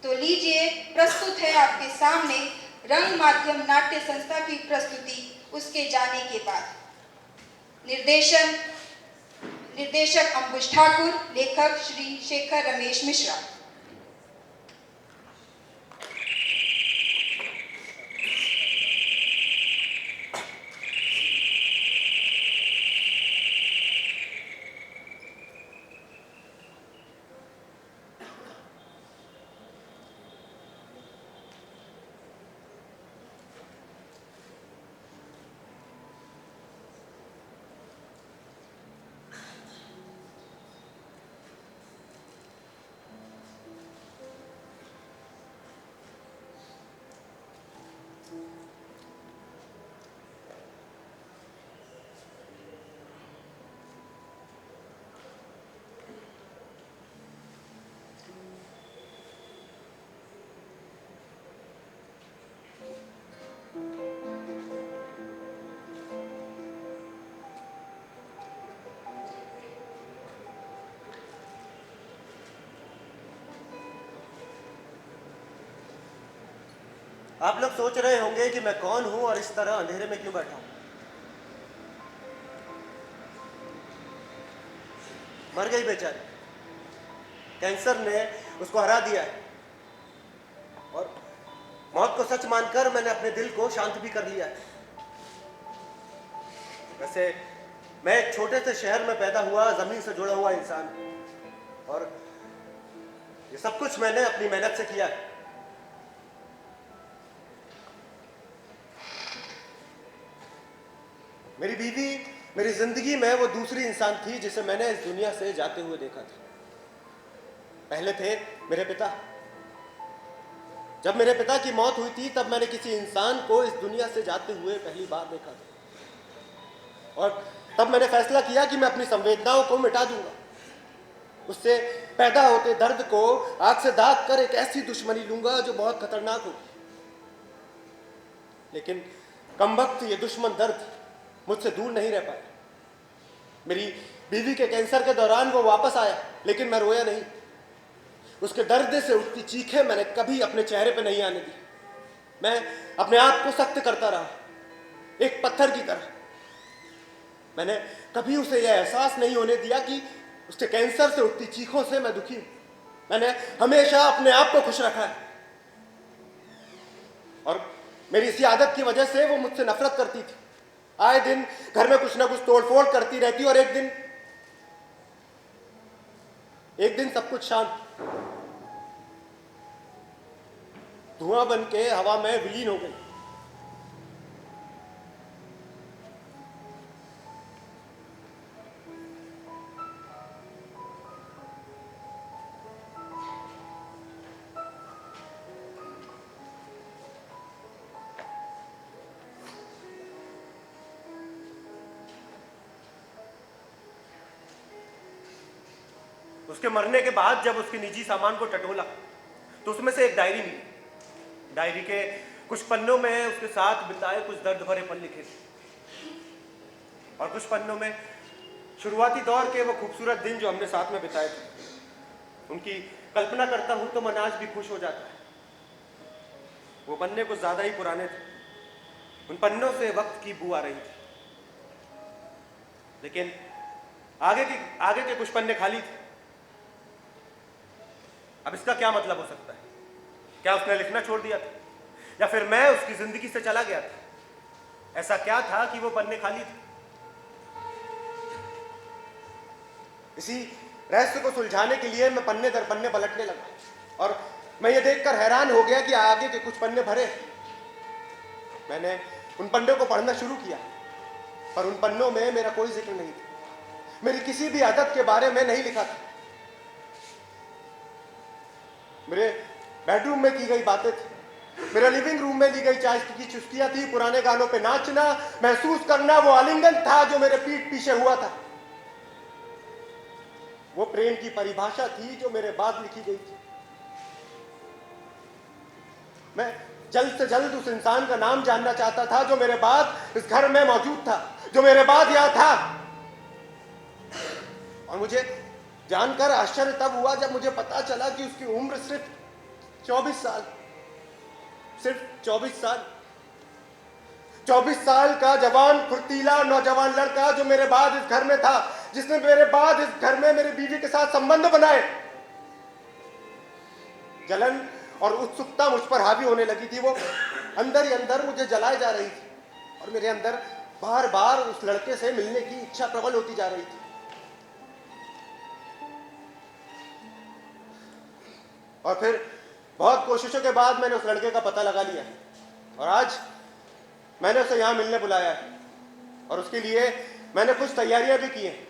तो लीजिए, प्रस्तुत है आपके सामने रंग माध्यम नाट्य संस्था की प्रस्तुति उसके जाने के बाद। निर्देशक अंकुश ठाकुर, लेखक श्री शेखर रमेश मिश्रा। आप लोग सोच रहे होंगे कि मैं कौन हूं और इस तरह अंधेरे में क्यों बैठा हूं। मर गई बेचारी, कैंसर ने उसको हरा दिया है। और मौत को सच मानकर मैंने अपने दिल को शांत भी कर लिया है। वैसे मैं एक छोटे से शहर में पैदा हुआ, जमीन से जुड़ा हुआ इंसान, और ये सब कुछ मैंने अपनी मेहनत से किया है। मेरी बीवी मेरी जिंदगी में वो दूसरी इंसान थी जिसे मैंने इस दुनिया से जाते हुए देखा था। पहले थे मेरे पिता। जब मेरे पिता की मौत हुई थी तब मैंने किसी इंसान को इस दुनिया से जाते हुए पहली बार देखा था, और तब मैंने फैसला किया कि मैं अपनी संवेदनाओं को मिटा दूंगा। उससे पैदा होते दर्द को आग से दाग कर एक ऐसी दुश्मनी लूंगा जो बहुत खतरनाक हो। लेकिन कमबख्त ये दुश्मन दर्द मुझसे दूर नहीं रह पाया। मेरी बीवी के कैंसर के दौरान वो वापस आया, लेकिन मैं रोया नहीं। उसके दर्द से उठती चीखें मैंने कभी अपने चेहरे पे नहीं आने दी। मैं अपने आप को सख्त करता रहा, एक पत्थर की तरह। मैंने कभी उसे यह एहसास नहीं होने दिया कि उसके कैंसर से उठती चीखों से मैं दुखी हूं। मैंने हमेशा अपने आप को खुश रखा है, और मेरी इसी आदत की वजह से वो मुझसे नफरत करती थी। आए दिन घर में कुछ ना कुछ तोड़फोड़ करती रहती, और एक दिन सब कुछ शांत, धुआं बन के हवा में विलीन हो गई। उसके मरने के बाद जब उसके निजी सामान को टटोला तो उसमें से एक डायरी मिली। डायरी के कुछ पन्नों में उसके साथ बिताए कुछ दर्द भरे पल लिखे थे, और कुछ पन्नों में शुरुआती दौर के वो खूबसूरत दिन जो हमने साथ में बिताए थे। उनकी कल्पना करता हूं तो मन आज भी खुश हो जाता है। वो पन्ने कुछ ज्यादा ही पुराने थे, उन पन्नों से वक्त की बू आ रही थी। लेकिन आगे के कुछ पन्ने खाली थे। अब इसका क्या मतलब हो सकता है? क्या उसने लिखना छोड़ दिया था, या फिर मैं उसकी जिंदगी से चला गया था? ऐसा क्या था कि वो पन्ने खाली थे? इसी रहस्य को सुलझाने के लिए मैं पन्ने दर पन्ने पलटने लगा, और मैं ये देखकर हैरान हो गया कि आगे के कुछ पन्ने भरे। मैंने उन पन्नों को पढ़ना शुरू किया, पर उन पन्नों में मेरा कोई जिक्र नहीं था। मेरी किसी भी आदत के बारे में नहीं लिखा था। मेरे बेडरूम में की गई बातें थी, मेरे लिविंग रूम में ली गई चाय की चुस्कियां थी, पुराने गानों पे नाचना, महसूस करना वो आलिंगन था जो मेरे पीठ पीछे हुआ था। वो प्रेम की परिभाषा थी जो मेरे बाद लिखी गई थी। मैं जल्द से जल्द उस इंसान का नाम जानना चाहता था जो मेरे बाद इस घर में मौजूद था, जो मेरे बाद यहां था। और मुझे जानकर आश्चर्य तब हुआ जब मुझे पता चला कि उसकी उम्र सिर्फ 24 साल, सिर्फ 24 साल। 24 साल का जवान फुर्तीला नौजवान लड़का जो मेरे बाद इस घर में था, जिसने मेरे बाद इस घर में मेरी बीवी के साथ संबंध बनाए। जलन और उत्सुकता मुझ पर हावी होने लगी थी। वो अंदर ही अंदर मुझे जलाए जा रही थी और मेरे अंदर बार बार उस लड़के से मिलने की इच्छा प्रबल होती जा रही थी। और फिर बहुत कोशिशों के बाद मैंने उस लड़के का पता लगा लिया और आज मैंने उसे यहां मिलने बुलाया है और उसके लिए मैंने कुछ तैयारियां भी की हैं।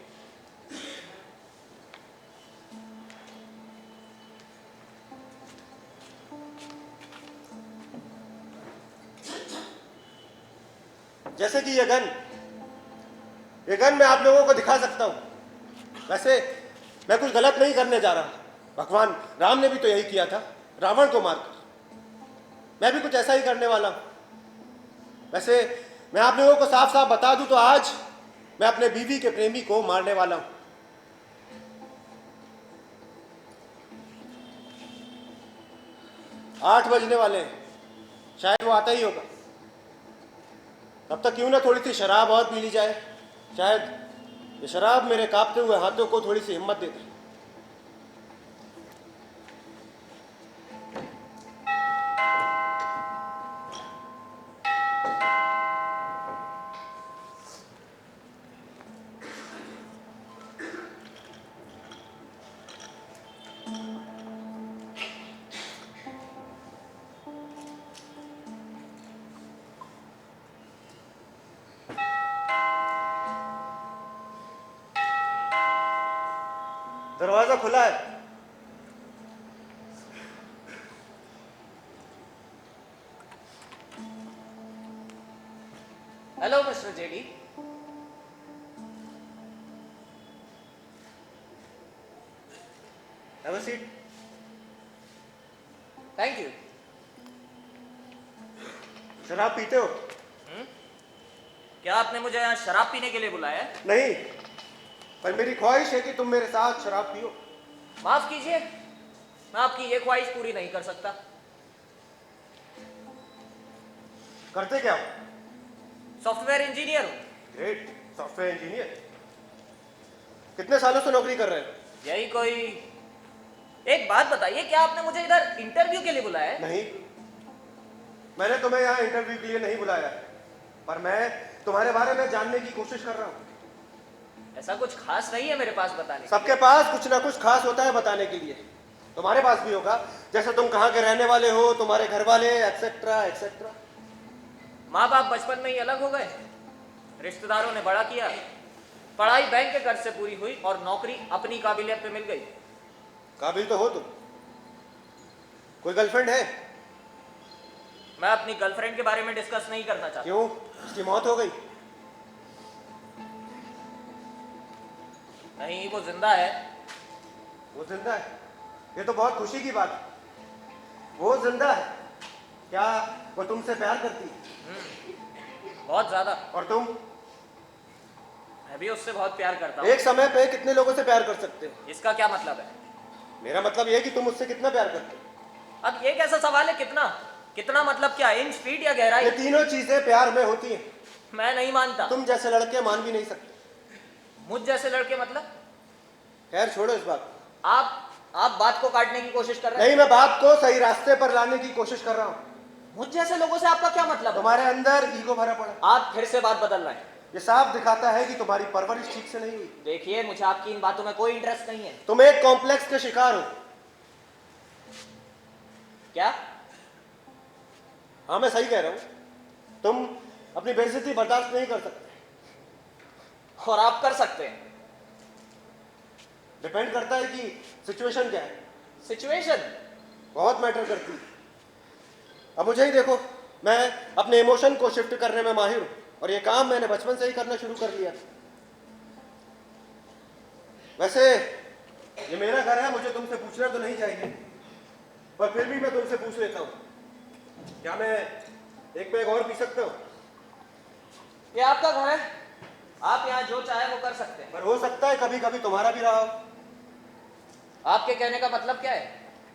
जैसे कि ये गन मैं आप लोगों को दिखा सकता हूं। वैसे मैं कुछ गलत नहीं करने जा रहा। भगवान राम ने भी तो यही किया था, रावण को मारकर। मैं भी कुछ ऐसा ही करने वाला हूं। वैसे मैं आप लोगों को साफ साफ बता दूं तो आज मैं अपने बीवी के प्रेमी को मारने वाला हूं। आठ बजने वाले हैं, शायद वो आता ही होगा। तब तक क्यों ना थोड़ी सी शराब और पी ली जाए, शायद ये शराब मेरे कांपते हुए हाथों को थोड़ी सी हिम्मत दे दे। दरवाजा खुला है। Hello mister JD. Have a seat. Thank you. शराब पीते हो? क्या आपने मुझे यहाँ शराब पीने के लिए बुलाया है? नहीं, पर मेरी ख्वाहिश है कि तुम मेरे साथ शराब पियो। माफ कीजिए, मैं आपकी ये ख्वाहिश पूरी नहीं कर सकता। करते क्या हो? सॉफ्टवेयर इंजीनियर हूँ। Great, software engineer. कितने सालों से नौकरी कर रहे हो? यही कोई। एक बात बताइए, क्या आपने मुझे इधर इंटरव्यू के लिए बुलाया है? नहीं, मैंने तुम्हें यहाँ इंटरव्यू के लिए नहीं बुलाया, पर मैं तुम्हारे बारे में जानने की कोशिश कर रहा हूँ। ऐसा कुछ खास नहीं है मेरे पास बताने। सबके पास कुछ ना कुछ खास होता है बताने के लिए। तुम्हारे पास भी होगा, जैसे तुम कहाँ के रहने वाले हो, तुम्हारे घर वाले, एक्सेट्रा एक्सेट्रा। माँ बाप बचपन में ही अलग हो गए, रिश्तेदारों ने बड़ा किया, पढ़ाई बैंक के कर्ज से पूरी हुई और नौकरी अपनी काबिलियत पे मिल गई। काबिल तो हो तुम। कोई गर्लफ्रेंड है? मैं अपनी गर्लफ्रेंड के बारे में डिस्कस नहीं करना चाहता। क्यों? उसकी मौत हो गई? नहीं, वो जिंदा है। वो जिंदा है? ये तो बहुत खुशी की बात है। वो जिंदा है? क्या वो तुमसे प्यार करती है? बहुत ज्यादा। और तुम? मैं भी उससे बहुत प्यार करता हूँ। एक समय पे कितने लोगों से प्यार कर सकते हो? इसका क्या मतलब है? मेरा मतलब ये कि तुम उससे कितना प्यार करते हो। अब ये कैसा सवाल है? कितना कितना मतलब क्या? इंच, फीट या गहराई? ये तीनों चीजें प्यार में होती हैं। मैं नहीं मानता। तुम जैसे लड़के मान भी नहीं सकते। मुझ जैसे लड़के मतलब? खैर छोड़ो इस बात को। आप बात को काटने की कोशिश कर रहे हैं। नहीं, मैं बात को सही रास्ते पर लाने की कोशिश कर रहा हूँ। मुझ जैसे लोगों से आपका क्या मतलब है? तुम्हारे अंदर ईगो भरा पड़ा। आप फिर से बात बदल रहे हैं। ये साफ दिखाता है कि तुम्हारी परवरिश ठीक से नहीं हुई। देखिए, मुझे आपकी इन बातों में कोई इंटरेस्ट नहीं है। तुम एक कॉम्प्लेक्स के शिकार हो। क्या? हाँ, मैं सही कह रहा हूँ। तुम अपनी बेइज्जती बर्दाश्त नहीं कर सकते। और आप कर सकते हैं। डिपेंड करता है कि सिचुएशन क्या है। सिचुएशन बहुत मैटर करती है। अब मुझे ही देखो, मैं अपने इमोशन को शिफ्ट करने में माहिर हूँ और ये काम मैंने बचपन से ही करना शुरू कर लिया। वैसे ये मेरा घर है, मुझे तुमसे पूछना तो नहीं चाहिए, पर फिर भी मैं तुमसे पूछ लेता हूँ, क्या मैं एक पैग और पी सकता हूँ? ये आपका घर है, आप यहाँ जो चाहे वो कर सकते हैं। पर हो सकता है कभी कभी तुम्हारा भी रहा हो। आपके कहने का मतलब क्या है?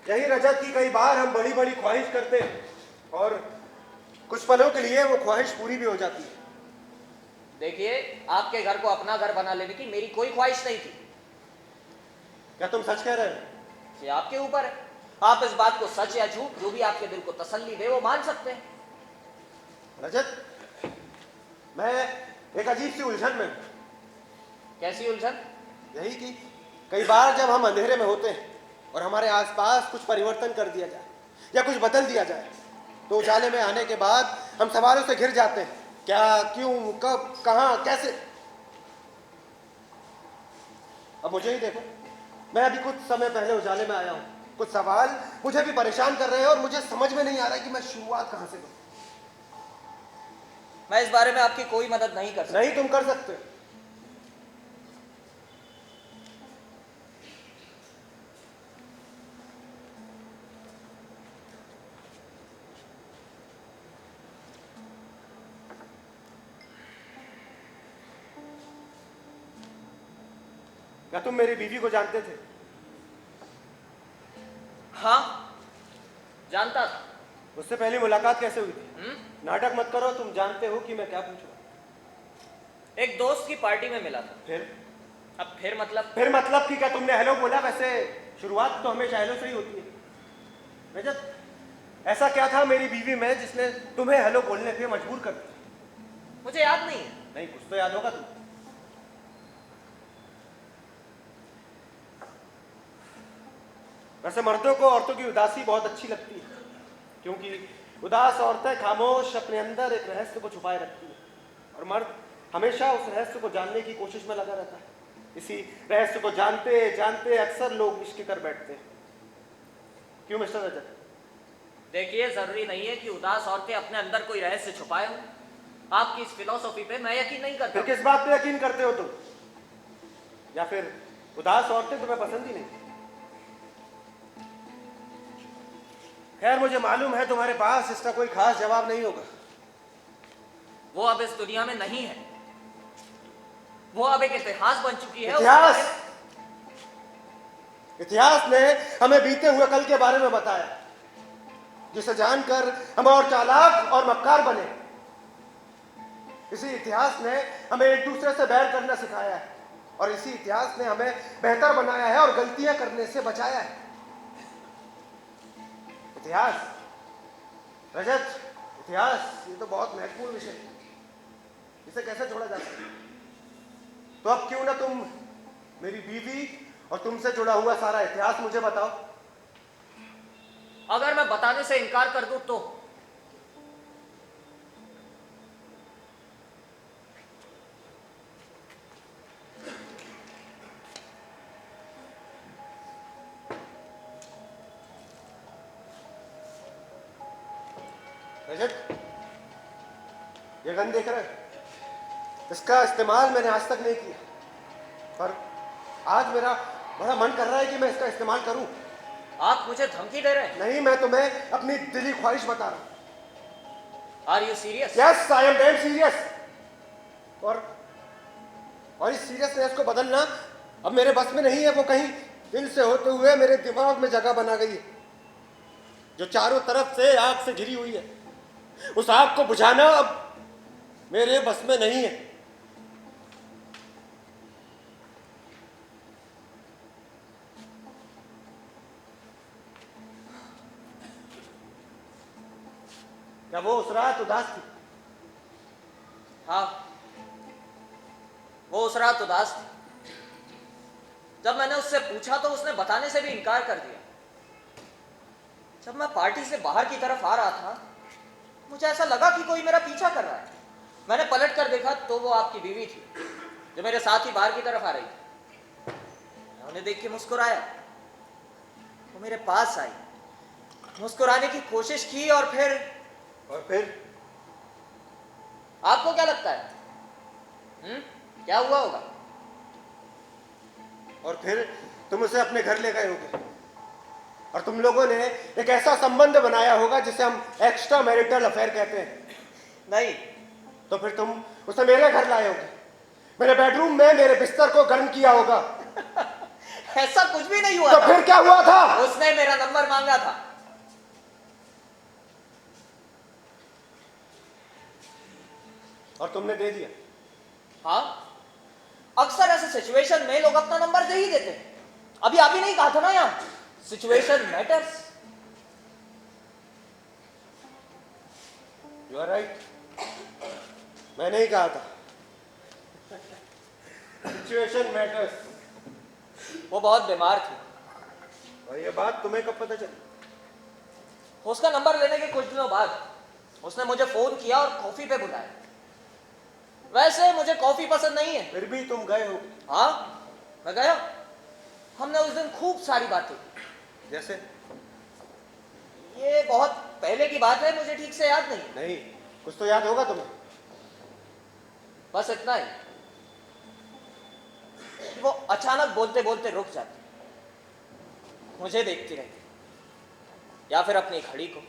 यही रजत की कई बार हम बड़ी बड़ी ख्वाहिश करते हैं और कुछ पलों के लिए वो ख्वाहिश पूरी भी हो जाती है। देखिए, आपके घर को अपना घर बना लेने की मेरी कोई ख्वाहिश नहीं थी। क्या तुम सच कह रहे हो? ये आपके ऊपर है। आप इस बात को सच या झूठ, जो भी आपके दिल को तसल्ली दे, वो मान सकते हैं। रजत, मैं एक अजीब सी उलझन में हूं। कैसी उलझन? यही कि कई बार जब हम अंधेरे में होते हैं और हमारे आसपास कुछ परिवर्तन कर दिया जाए या कुछ बदल दिया जाए, तो उजाले में आने के बाद हम सवालों से घिर जाते हैं। क्या, क्यों, कब, कहां, कैसे। अब मुझे ही देखो, मैं अभी कुछ समय पहले उजाले में आया हूं। कुछ सवाल मुझे भी परेशान कर रहे हैं और मुझे समझ में नहीं आ रहा है कि मैं शुरुआत कहां से करूं। मैं इस बारे में आपकी कोई मदद नहीं कर सकता। नहीं, तुम कर सकते हो। क्या तुम मेरी बीवी को जानते थे? हाँ, जानता था। उससे पहली मुलाकात कैसे हुई थी? नाटक मत करो, तुम जानते हो कि मैं क्या पूछूं। एक दोस्त की पार्टी में मिला था। फिर? अब फिर मतलब? फिर मतलब कि क्या तुमने हेलो बोला? वैसे शुरुआत तो हमेशा हेलो से ही होती है। रजत, ऐसा क्या था मेरी बीवी में जिसने तुम्हें हेलो बोलने पे मजबूर कर दिया? मुझे याद नहीं है। नहीं, कुछ तो याद होगा तुम। वैसे मर्दों को औरतों की उदासी बहुत अच्छी लगती है, क्योंकि उदास औरतें खामोश अपने अंदर एक रहस्य को छुपाए रखती है और मर्द हमेशा उस रहस्य को जानने की कोशिश में लगा रहता है। इसी रहस्य को जानते जानते अक्सर लोग इश्क कर बैठते हैं। क्यों मिस्टर रजत? देखिए, जरूरी नहीं है कि उदास औरतें अपने अंदर कोई रहस्य छुपाए हो। आपकी इस फिलॉसफी पे मैं यकीन नहीं करता। फिर किस बात पे यकीन करते हो तुम? या फिर उदास औरतें तुम्हें पसंद ही नहीं? खैर, मुझे मालूम है तुम्हारे पास इसका कोई खास जवाब नहीं होगा। वो अब इस दुनिया में नहीं है। वो अब एक इतिहास बन चुकी है। इतिहास? इतिहास ने हमें बीते हुए कल के बारे में बताया, जिसे जानकर हम और चालाक और मक्कार बने। इसी इतिहास ने हमें एक दूसरे से बैर करना सिखाया है और इसी इतिहास ने हमें बेहतर बनाया है और गलतियां करने से बचाया है। इतिहास, रजत, इतिहास, ये तो बहुत महत्वपूर्ण विषय है। इसे कैसे छोड़ा जा सकता है? तो अब क्यों ना तुम मेरी बीवी और तुमसे जुड़ा हुआ सारा इतिहास मुझे बताओ। अगर मैं बताने से इनकार कर दूं तो? रजत, ये गन देख रहे? इसका इस्तेमाल मैंने आज तक नहीं किया, पर आज मेरा बड़ा मन कर रहा है कि मैं इसका इस्तेमाल करूं। आप मुझे धमकी दे रहे हैं? नहीं, मैं तुम्हें अपनी दिली ख्वाहिश बता रहा हूं। Are you serious? Yes, I am damn serious. और इस सीरियसनेस को बदलना अब मेरे बस में नहीं है। वो कहीं दिल से होते हुए मेरे दिमाग में जगह बना गई है, जो चारों तरफ से आग से घिरी हुई है। उस आग को बुझाना अब मेरे बस में नहीं है। क्या वो उस रात उदास थी? हाँ, वो उस रात उदास थी। जब मैंने उससे पूछा तो उसने बताने से भी इनकार कर दिया। जब मैं पार्टी से बाहर की तरफ आ रहा था, मुझे ऐसा लगा कि कोई मेरा पीछा कर रहा है। मैंने पलट कर देखा तो वो आपकी बीवी थी, जो मेरे साथ ही बाहर की तरफ आ रही थी। मैं उन्हें देख के मुस्कुराया। वो मेरे पास आई, मुस्कुराने की कोशिश की और फिर आपको क्या लगता है? क्या हुआ होगा? और फिर तुम उसे अपने घर ले गए होगे और तुम लोगों ने एक ऐसा संबंध बनाया होगा जिसे हम एक्स्ट्रा मैरिटल अफेयर कहते हैं। नहीं। तो फिर तुम उसे मेरे घर लाए होगे, मेरे बेडरूम में मेरे बिस्तर को गर्म किया होगा। ऐसा कुछ भी नहीं हुआ तो था। फिर क्या हुआ था? उसने मेरा नंबर मांगा था। और तुमने दे दिया? हाँ, अक्सर ऐसे सिचुएशन में लोग अपना नंबर दे ही देते हैं। अभी आप ही नहीं कहा था ना यहाँ, situation matters. You are right, मैंने ही कहा था सिचुएशन मैटर्स। वो बहुत बीमार थी। और ये बात तुम्हें कब पता चली? उसका नंबर लेने के कुछ दिनों बाद उसने मुझे फोन किया और कॉफी पे बुलाया। वैसे मुझे कॉफी पसंद नहीं है। फिर भी तुम गए हो? हाँ, मैं गया। हमने उस दिन खूब सारी बातें की। जैसे? ये बहुत पहले की बात है, मुझे ठीक से याद नहीं। नहीं, कुछ तो याद होगा तुम्हें। बस इतना ही कि वो अचानक बोलते बोलते रुक जाती, मुझे देखती रहती, या फिर अपनी घड़ी को।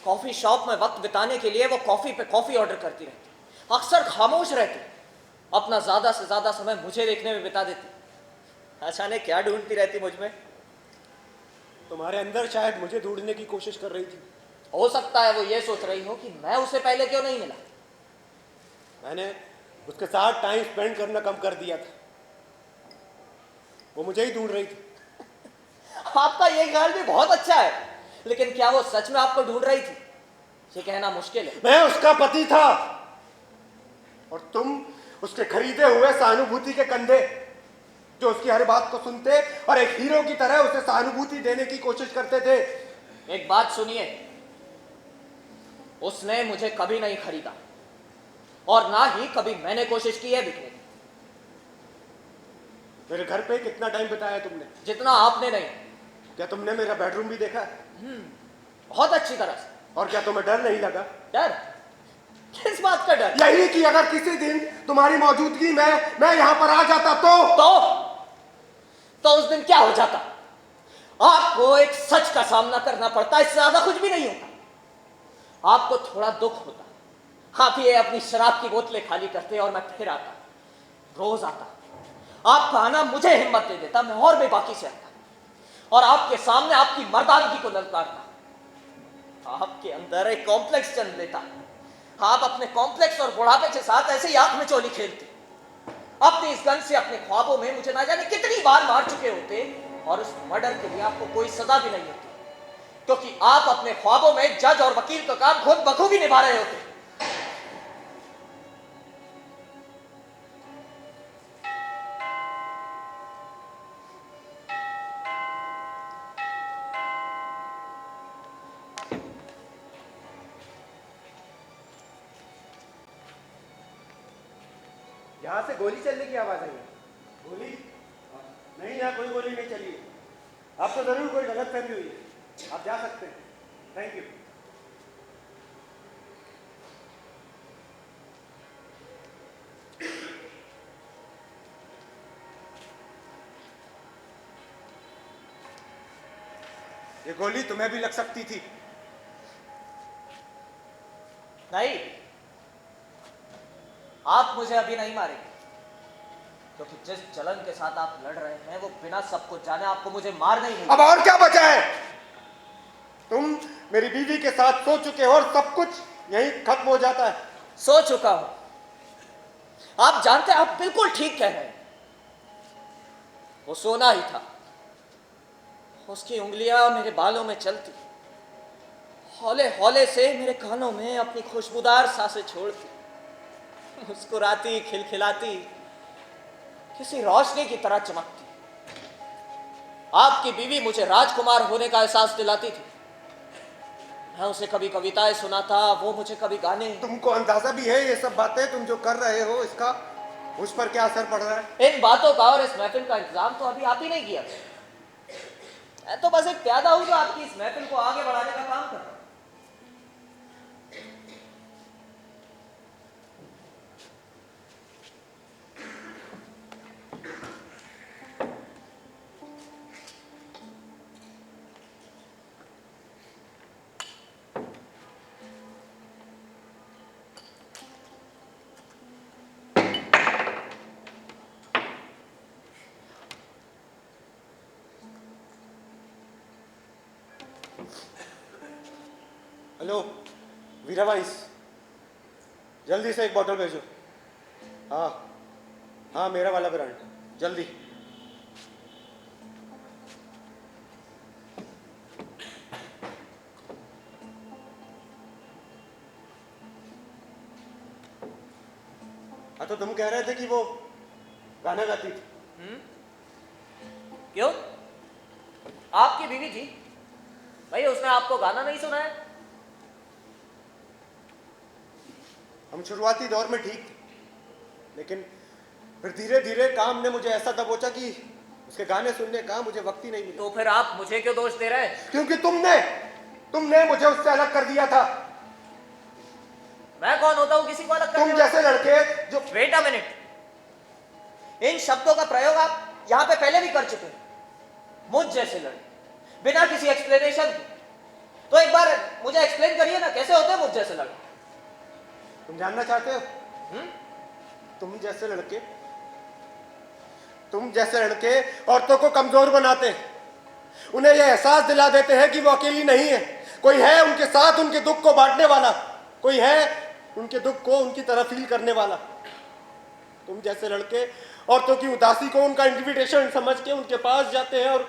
कॉफी शॉप में वक्त बिताने के लिए वो कॉफी पे कॉफी ऑर्डर करती रहती, अक्सर खामोश रहती, अपना ज्यादा से ज्यादा समय मुझे देखने में बिता देती। अचानक क्या ढूंढती रहती मुझ में? तुम्हारे अंदर शायद मुझे ढूंढने की कोशिश कर रही थी। हो सकता है वो ये सोच रही हो कि मैं उसे पहले क्यों नहीं मिला। मैंने उसके साथ टाइम स्पेंड करना कम कर दिया था, वो मुझे ही ढूंढ रही थी। आपका ये ख्याल भी बहुत अच्छा है, लेकिन क्या वो सच में आपको ढूंढ रही थी, ये कहना मुश्किल है। मैं उसका पति था और तुम उसके खरीदे हुए सहानुभूति के कंधे, जो उसकी हर बात को सुनते और एक हीरो की तरह उसे सहानुभूति देने की कोशिश करते थे। एक बात सुनिए, उसने मुझे कभी नहीं खरीदा और ना ही कभी मैंने कोशिश की है बिकने की। मेरे घर पे कितना टाइम बिताया तुमने? जितना आपने नहीं। क्या तुमने मेरा बेडरूम भी देखा? बहुत अच्छी तरह से। और क्या तुम्हें डर नहीं लगा? डर? किस बात का डर? यही कि अगर किसी दिन तुम्हारी मौजूदगी में मैं यहां पर आ जाता तो उस दिन क्या हो जाता? आपको एक सच का सामना करना पड़ता, इससे ज्यादा कुछ भी नहीं होता। आपको थोड़ा दुख होता, आप ये अपनी शराब की बोतलें खाली करते और मैं फिर आता, रोज आता। आपका आना मुझे हिम्मत दे देता, मैं और बेबाकी से आता और आपके सामने आपकी मर्दानगी को ललकारता। आपके अंदर एक कॉम्प्लेक्स जन्म लेता। आप अपने कॉम्प्लेक्स और बुढ़ापे के साथ ऐसे ही आंख में चोली खेलते। अपनी इस गन से अपने ख्वाबों में मुझे ना जाने कितनी बार मार चुके होते और उस मर्डर के लिए आपको कोई सजा भी नहीं होती, क्योंकि आप अपने ख्वाबों में जज और वकील का काम खुद बखूबी निभा रहे होते। यहाँ से गोली चलने की आवाज आई है। गोली? नहीं, यहाँ कोई गोली नहीं चली है। आप तो जरूर कोई गलत फहमी हुई है। आप जा सकते हैं। Thank you. ये गोली तुम्हें भी लग सकती थी। नहीं, आप मुझे अभी नहीं मारेंगे, क्योंकि जिस जलन के साथ आप लड़ रहे हैं वो बिना सब कुछ जाने आपको मुझे मार नहीं देगा। अब और क्या बचा है? तुम मेरी बीवी के साथ सो चुके हो और सब कुछ यहीं खत्म हो जाता है। सो चुका हूं। आप जानते हैं, आप बिल्कुल ठीक कह रहे हैं। वो सोना ही था। उसकी उंगलियां मेरे बालों में चलती, हौले हौले से मेरे कानों में अपनी खुशबूदार सांसें छोड़ती, मुस्कुराती, खिलखिलाती, किसी रोशनी की तरह चमकती। आपकी बीवी मुझे राजकुमार होने का एहसास दिलाती थी। मैं उसे कभी कविताएं सुनाता, वो मुझे कभी गाने। तुमको अंदाजा भी है ये सब बातें तुम जो कर रहे हो इसका मुझ पर क्या असर पड़ रहा है? इन बातों का और इस महफिल का इंतजाम तो अभी आप ही नहीं किया। मैं तो बस एक प्यादा हूं जो आपकी इस महफिल को आगे बढ़ाने का काम कर रहा हूं। हेलो वीरा वाइस, जल्दी से एक बॉटल भेजो। हाँ हाँ, मेरा वाला ब्रांड, जल्दी। हाँ, तो तुम कह रहे थे कि वो गाना गाती थी। क्यों? आपकी बीवी थी भाई, उसने आपको गाना नहीं सुनाया? हम शुरुआती दौर में ठीक थे, लेकिन फिर धीरे धीरे काम ने मुझे ऐसा दबोचा कि उसके गाने सुनने का मुझे वक्त ही नहीं मिला। तो फिर आप मुझे क्यों दोष दे रहे हैं? क्योंकि तुमने मुझे उससे अलग कर दिया था। मैं कौन होता हूं किसी को अलग करने तुम वाला? जैसे लड़के जो वेट अ मिनट, इन शब्दों का प्रयोग आप यहां पे पहले भी कर चुके हैं। मुझ जैसे लड़के, बिना किसी एक्सप्लेनेशन के। तो एक बार मुझे एक्सप्लेन करिए ना, कैसे होते हैं मुझ जैसे लड़के? तुम जानना चाहते हो? हम्म? तुम जैसे लड़के औरतों को कमजोर बनाते हैं, उन्हें यह एहसास दिला देते हैं कि वो अकेली नहीं है, कोई है उनके साथ उनके दुख को बांटने वाला, कोई है उनके दुख को उनकी तरह फील करने वाला। तुम जैसे लड़के औरतों की उदासी को उनका इन्विटेशन समझ के उनके पास जाते हैं और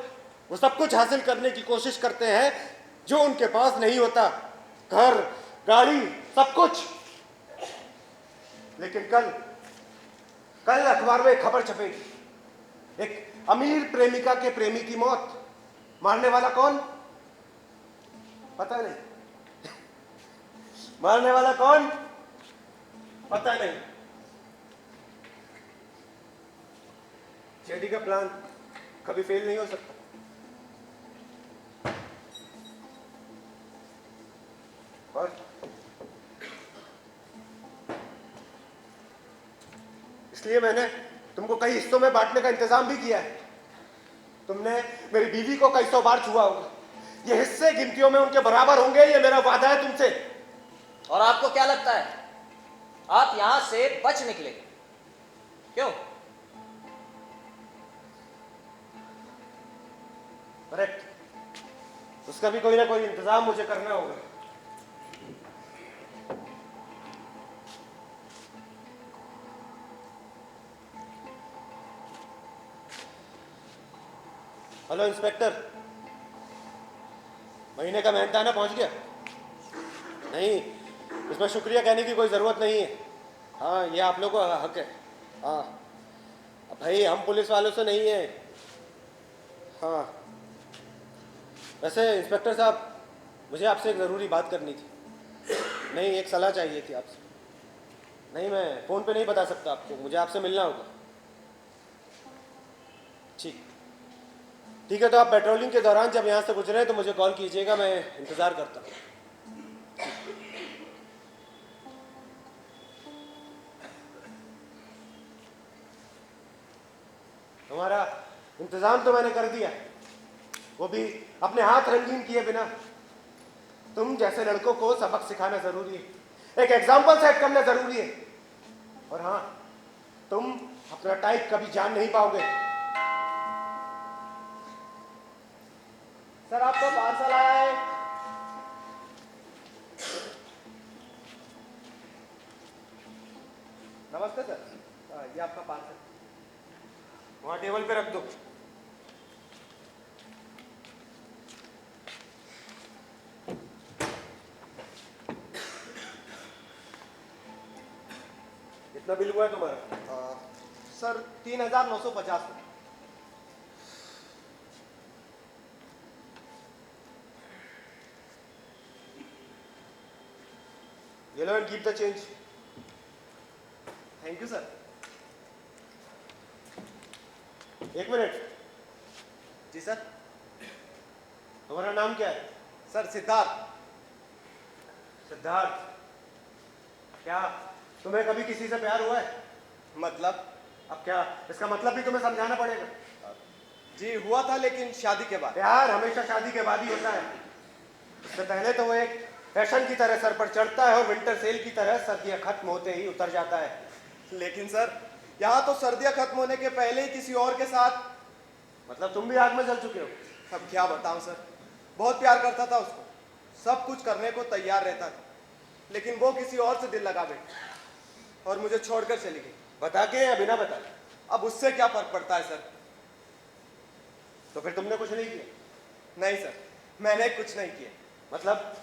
वो सब कुछ हासिल करने की कोशिश करते हैं जो उनके पास नहीं होता, घर, गाड़ी, सब कुछ। लेकिन कल अखबार में एक खबर छपेगी, एक अमीर प्रेमिका के प्रेमी की मौत। मारने वाला कौन? पता नहीं। मारने वाला कौन? पता नहीं। जेडी का प्लान कभी फेल नहीं हो सकता। और इसलिए मैंने तुमको कई हिस्सों में बांटने का इंतजाम भी किया है। तुमने मेरी बीवी को कई 100 बार छुआ होगा। ये हिस्से गिनतियों में उनके बराबर होंगे, ये मेरा वादा है तुमसे। और आपको क्या लगता है आप यहां से बच निकले? क्यों? करेक्ट। उसका भी कोई ना कोई इंतजाम मुझे करना होगा। हेलो इंस्पेक्टर, महीने का मेहनताना पहुंच गया? नहीं, इसमें शुक्रिया कहने की कोई ज़रूरत नहीं है। हाँ, ये आप लोगों का हक है। हाँ, अब भाई हम पुलिस वालों से नहीं है। हाँ, वैसे इंस्पेक्टर साहब, मुझे आपसे एक ज़रूरी बात करनी थी। नहीं, एक सलाह चाहिए थी आपसे। नहीं, मैं फ़ोन पे नहीं बता सकता आपको, मुझे आपसे मिलना होगा। ठीक है, तो आप पेट्रोलिंग के दौरान जब यहाँ से गुजरे तो मुझे कॉल कीजिएगा, मैं इंतज़ार करता हूँ। हमारा इंतज़ाम तो मैंने कर दिया, वो भी अपने हाथ रंगीन किए बिना। तुम जैसे लड़कों को सबक सिखाना ज़रूरी है, एक एग्जाम्पल सेट करना ज़रूरी है। और हाँ, तुम अपना टाइप कभी जान नहीं पाओगे। सर, आपका पार्सल आया है। नमस्ते सर, ये आपका पार्सल वहाँ टेबल पे रख दो। कितना बिल हुआ है तुम्हारा? Sir 3,950। Yellow and keep the change. Thank you sir. एक मिनट। जी सर। तुम्हारा नाम क्या है? सर सिद्धार्थ। सिद्धार्थ, क्या तुम्हें कभी किसी से प्यार हुआ है? मतलब? अब क्या इसका मतलब भी तुम्हें समझाना पड़ेगा? जी हुआ था, लेकिन शादी के बाद। प्यार हमेशा शादी के बाद ही होता है। इससे पहले तो वो एक फैशन की तरह सर पर चढ़ता है और विंटर सेल की तरह सर्दियां खत्म होते ही उतर जाता है। लेकिन सर, यहाँ तो सर्दियाँ खत्म होने के पहले ही किसी और के साथ। मतलब तुम भी आग में जल चुके हो? अब क्या बताऊं सर, बहुत प्यार करता था उसको। सब कुछ करने को तैयार रहता था, लेकिन वो किसी और से दिल लगा बैठी और मुझे छोड़कर चली गई। बता के या बिना बताए? अब उससे क्या फर्क पड़ता है सर? तो फिर तुमने कुछ नहीं किया? नहीं सर, मैंने कुछ नहीं किया। मतलब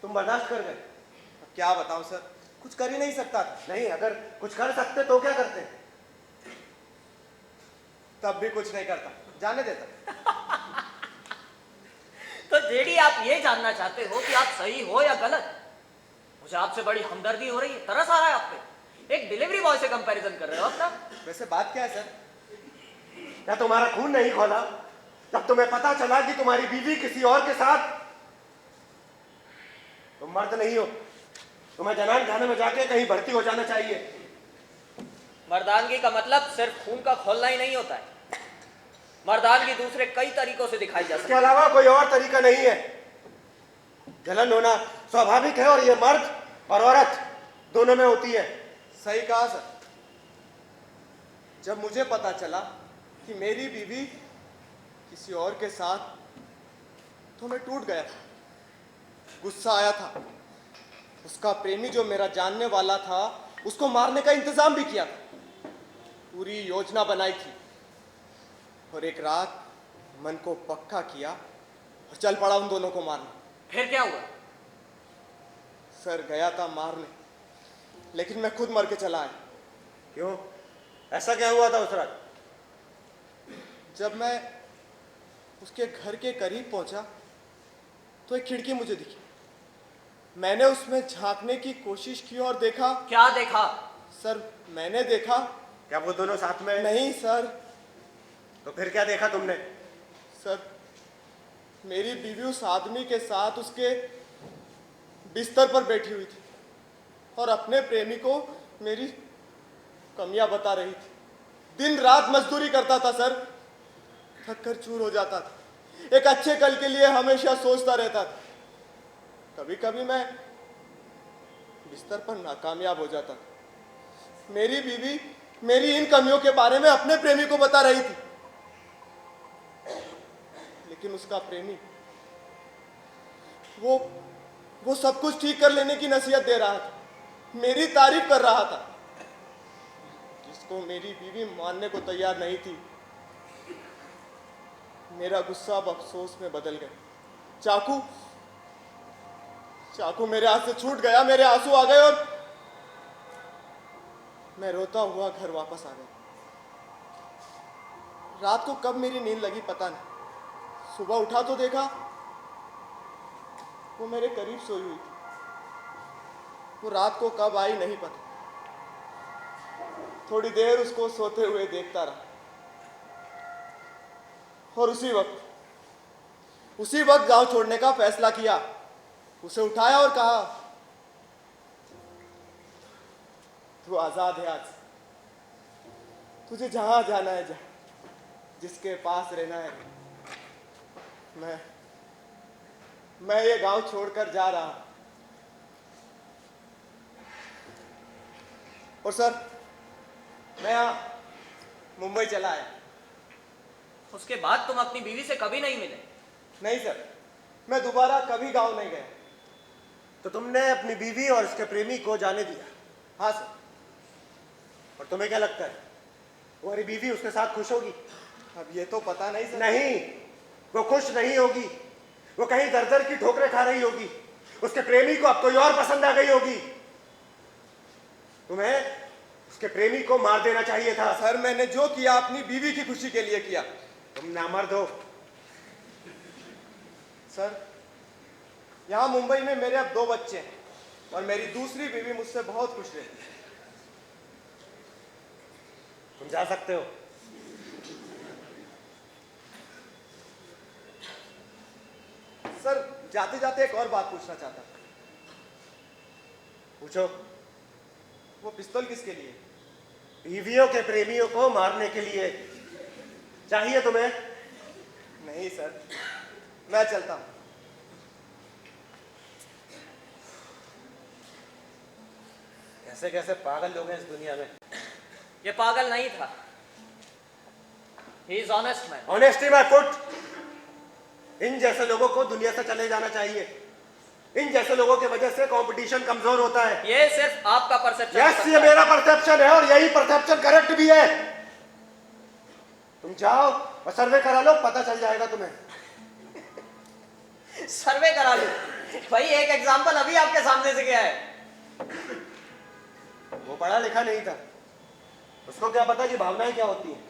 तुम बर्दाश्त कर गए? अब क्या बताऊं सर, कुछ कर ही नहीं सकता था। नहीं, अगर कुछ कर सकते तो क्या करते? तब भी कुछ नहीं करता, जाने देता। तो जेडी, आप ये जानना चाहते हो कि आप सही हो या गलत? मुझे आपसे बड़ी हमदर्दी हो रही है, तरस आ रहा है आप पे। एक डिलीवरी बॉय से कंपैरिजन कर रहे हो अपना। वैसे बात क्या है सर? क्या तुम्हारा खून नहीं खोला जब तुम्हें पता चला कि तुम्हारी बीवी किसी और के साथ? तुम मर्द नहीं हो, तुम्हें जनान खाने में जाके कहीं भर्ती हो जाना चाहिए। मर्दानगी का मतलब सिर्फ खून का खोलना ही नहीं होता है। मर्दानगी दूसरे कई तरीकों से दिखाई जा सकती इसके है। अलावा कोई और तरीका नहीं है। जलन होना स्वाभाविक है और ये मर्द और औरत दोनों में होती है। सही कहा सर। जब मुझे पता चला कि मेरी बीवी किसी और के साथ, तो मैं टूट गया था। गुस्सा आया था। उसका प्रेमी जो मेरा जानने वाला था, उसको मारने का इंतजाम भी किया था। पूरी योजना बनाई थी और एक रात मन को पक्का किया और चल पड़ा उन दोनों को मारने। फिर क्या हुआ? सर, गया था मारने, लेकिन मैं खुद मर के चला आया। क्यों? ऐसा क्या हुआ था उस रात? जब मैं उसके घर के करीब पहुंचा तो एक खिड़की मुझे दिखी। मैंने उसमें झांकने की कोशिश की और देखा। क्या देखा? सर, मैंने देखा। क्या वो दोनों साथ में? नहीं सर। तो फिर क्या देखा तुमने? सर, मेरी बीवी उस आदमी के साथ उसके बिस्तर पर बैठी हुई थी और अपने प्रेमी को मेरी कमियां बता रही थी। दिन रात मजदूरी करता था सर, थक कर चूर हो जाता था। एक अच्छे कल के लिए हमेशा सोचता रहता था। कभी कभी मैं बिस्तर पर नाकामयाब हो जाता था। मेरी बीवी मेरी इन कमियों के बारे में अपने प्रेमी को बता रही थी, लेकिन उसका प्रेमी वो सब कुछ ठीक कर लेने की नसीहत दे रहा था, मेरी तारीफ कर रहा था, जिसको मेरी बीवी मानने को तैयार नहीं थी। मेरा गुस्सा अब अफसोस में बदल गया। चाकू मेरे हाथ से छूट गया, मेरे आंसू आ गए और मैं रोता हुआ घर वापस आ गया। रात को कब मेरी नींद लगी पता नहीं। सुबह उठा तो देखा वो मेरे करीब सोई हुई थी। वो रात को कब आई नहीं पता। थोड़ी देर उसको सोते हुए देखता रहा और उसी वक्त गांव छोड़ने का फैसला किया। उसे उठाया और कहा, तू आजाद है आज, तुझे जहां जाना है जा, जिसके पास रहना है। मैं ये गांव छोड़कर जा रहा हूं। और सर, मैं यहां मुंबई चला आया। उसके बाद तुम अपनी बीवी से कभी नहीं मिले? नहीं सर, मैं दोबारा कभी गांव नहीं गया। तो तुमने अपनी बीवी और उसके प्रेमी को जाने दिया? हाँ सर। और तुम्हें क्या लगता है तुम्हारी बीवी उसके साथ खुश होगी? अब ये तो पता नहीं सर। नहीं, वो खुश नहीं होगी। वो कहीं दर दर की ठोकरें खा रही होगी। उसके प्रेमी को अब कोई और पसंद आ गई होगी। तुम्हें उसके प्रेमी को मार देना चाहिए था। सर, मैंने जो किया अपनी बीवी की खुशी के लिए किया। तुम नामर्द हो। सर, यहाँ मुंबई में मेरे अब 2 बच्चे हैं और मेरी दूसरी बीवी मुझसे बहुत खुश रहती है। तुम जा सकते हो। सर, जाते जाते एक और बात पूछना चाहता हूं। पूछो। वो पिस्तौल किसके लिए? बीवियों के प्रेमियों को मारने के लिए। चाहिए तुम्हें? नहीं सर, मैं चलता हूं। कैसे कैसे पागल लोग हैं इस दुनिया में। ये पागल नहीं था, he is honest man. Honesty my foot. इन जैसे लोगों को दुनिया से चले जाना चाहिए। इन जैसे लोगों की वजह से कंपटीशन कमजोर होता है। ये सिर्फ आपका परसेप्शन यस, ये मेरा परसेप्शन है और यही परसेप्शन करेक्ट भी है। तुम जाओ और सर्वे करा लो, पता चल जाएगा तुम्हें। सर्वे करा लो भाई, एक एग्जाम्पल अभी आपके सामने से गया है। वो पढ़ा लिखा नहीं था, उसको क्या पता कि भावनाएं क्या होती हैं।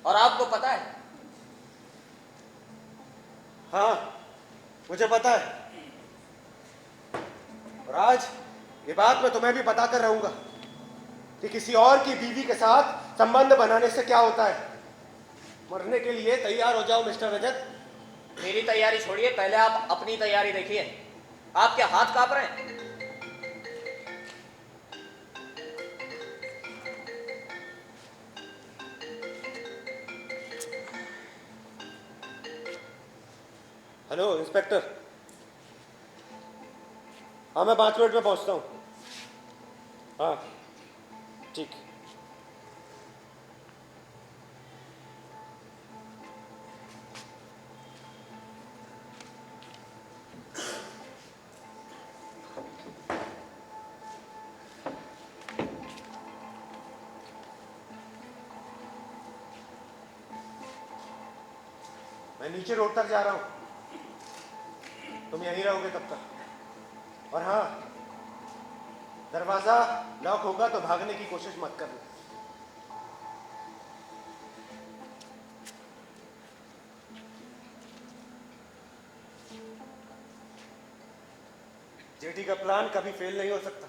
और आपको पता है? हाँ, मुझे पता है। और आज ये बात मैं तुम्हें भी बता कर रहूंगा कि किसी और की बीवी के साथ संबंध बनाने से क्या होता है। मरने के लिए तैयार हो जाओ मिस्टर रजत। मेरी तैयारी छोड़िए, पहले आप अपनी तैयारी देखिए। आपके हाथ कांप रहे हैं। Hello inspector. हाँ, मैं 5 मिनट में पहुंचता हूँ। हाँ ठीक। मैं नीचे रोड तक जा रहा हूँ, तुम यहीं रहोगे तब तक। और हाँ, दरवाजा लॉक होगा तो भागने की कोशिश मत करना। जेठी का प्लान कभी फेल नहीं हो सकता।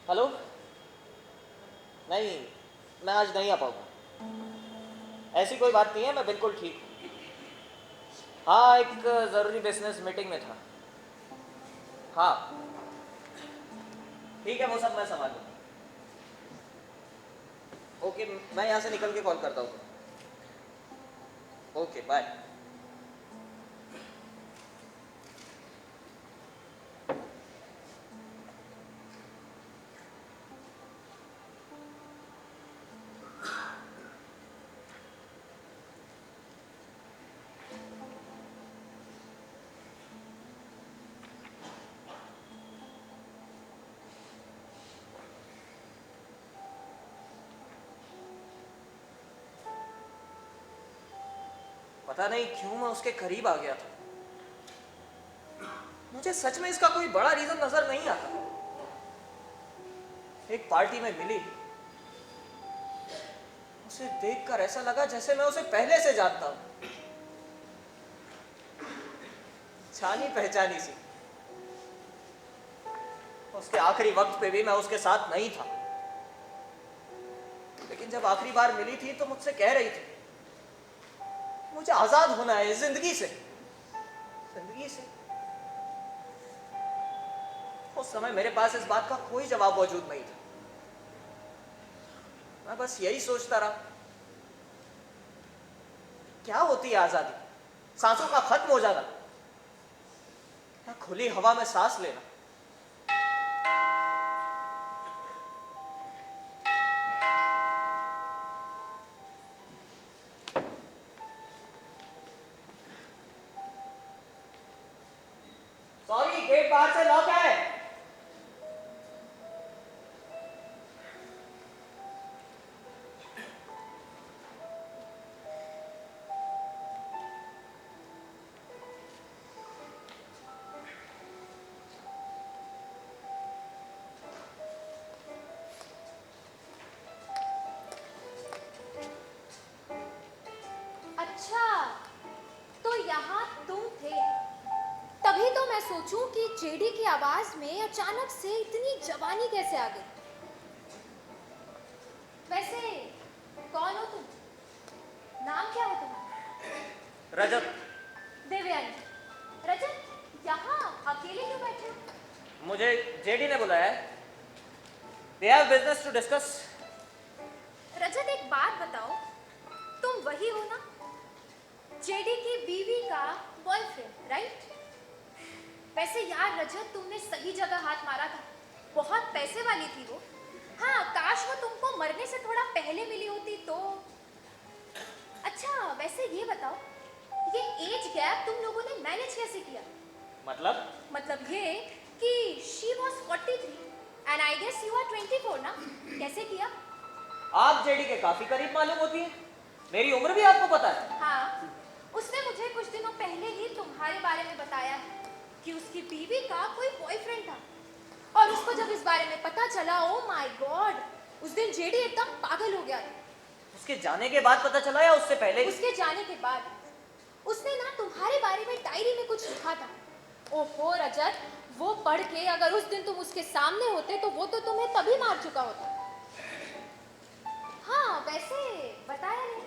हेलो, नहीं मैं आज नहीं आ पाऊंगा। ऐसी कोई बात नहीं है, मैं बिल्कुल ठीक हूँ। हाँ, एक ज़रूरी बिजनेस मीटिंग में था। हाँ ठीक है, वो सब मैं संभाल लूँगा। ओके, मैं यहाँ से निकल के कॉल करता हूँ। Okay bye. पता नहीं क्यों मैं उसके करीब आ गया था। मुझे सच में इसका कोई बड़ा रीजन नजर नहीं आता। एक पार्टी में मिली, उसे देखकर ऐसा लगा जैसे मैं उसे पहले से जानता हूं। जानी पहचानी सी। उसके आखिरी वक्त पे भी मैं उसके साथ नहीं था, लेकिन जब आखिरी बार मिली थी तो मुझसे कह रही थी मुझे आजाद होना है जिंदगी से। जिंदगी से। उस समय मेरे पास इस बात का कोई जवाब मौजूद नहीं था। मैं बस यही सोचता रहा, क्या होती है आजादी? सांसों का खत्म हो जाना या खुली हवा में सांस लेना? सॉरी, गेट बाहर से लॉक है। अच्छा, तो यहाँ तुम थे। तभी तो मैं सोचूं कि जेडी की आवाज में अचानक से इतनी जवानी कैसे आ गई। वैसे कौन हो तुम? नाम क्या है तुम्हारा? रजत। देवयानी। रजत, यहाँ अकेले क्यों बैठे हो? मुझे जेडी ने बुलाया है। They have business to discuss. रजत, एक बात बताओ, तुम वही हो ना, जेडी की बीवी का बॉयफ्रेंड, राइट? वैसे यार रजत, तुमने सही जगह हाथ मारा था। बहुत पैसे वाली थी वो। हाँ, काश वो तुमको मरने से थोड़ा पहले मिली होती तो। अच्छा, वैसे ये बताओ, ये एज गैप तुम लोगों ने मैनेज कैसे किया? मतलब ये कि she was 43 and I guess you are 24 ना? कैसे किया? आप जेडी के काफी करीब मालूम होती है, मेरी उम्र भी आपको पता है। हाँ, उसने मुझे कुछ दिनों पहले ही तुम्हारे बारे में बताया है कि उसकी बीवी का कोई बॉयफ्रेंड था। और उसको जब इस बारे में पता चला, ओ माय गॉड, उस दिन जेडी एकदम पागल हो गया था। उसके जाने के बाद पता चला या उससे पहले? उसके जाने के बाद। उसने ना तुम्हारे बारे में डायरी में कुछ लिखा था। ओहो रजत, वो पढ़ के अगर उस दिन तुम उसके सामने होते तो वो तो तुम्हें तभी मार चुका होता। हाँ, वैसे बताया नहीं।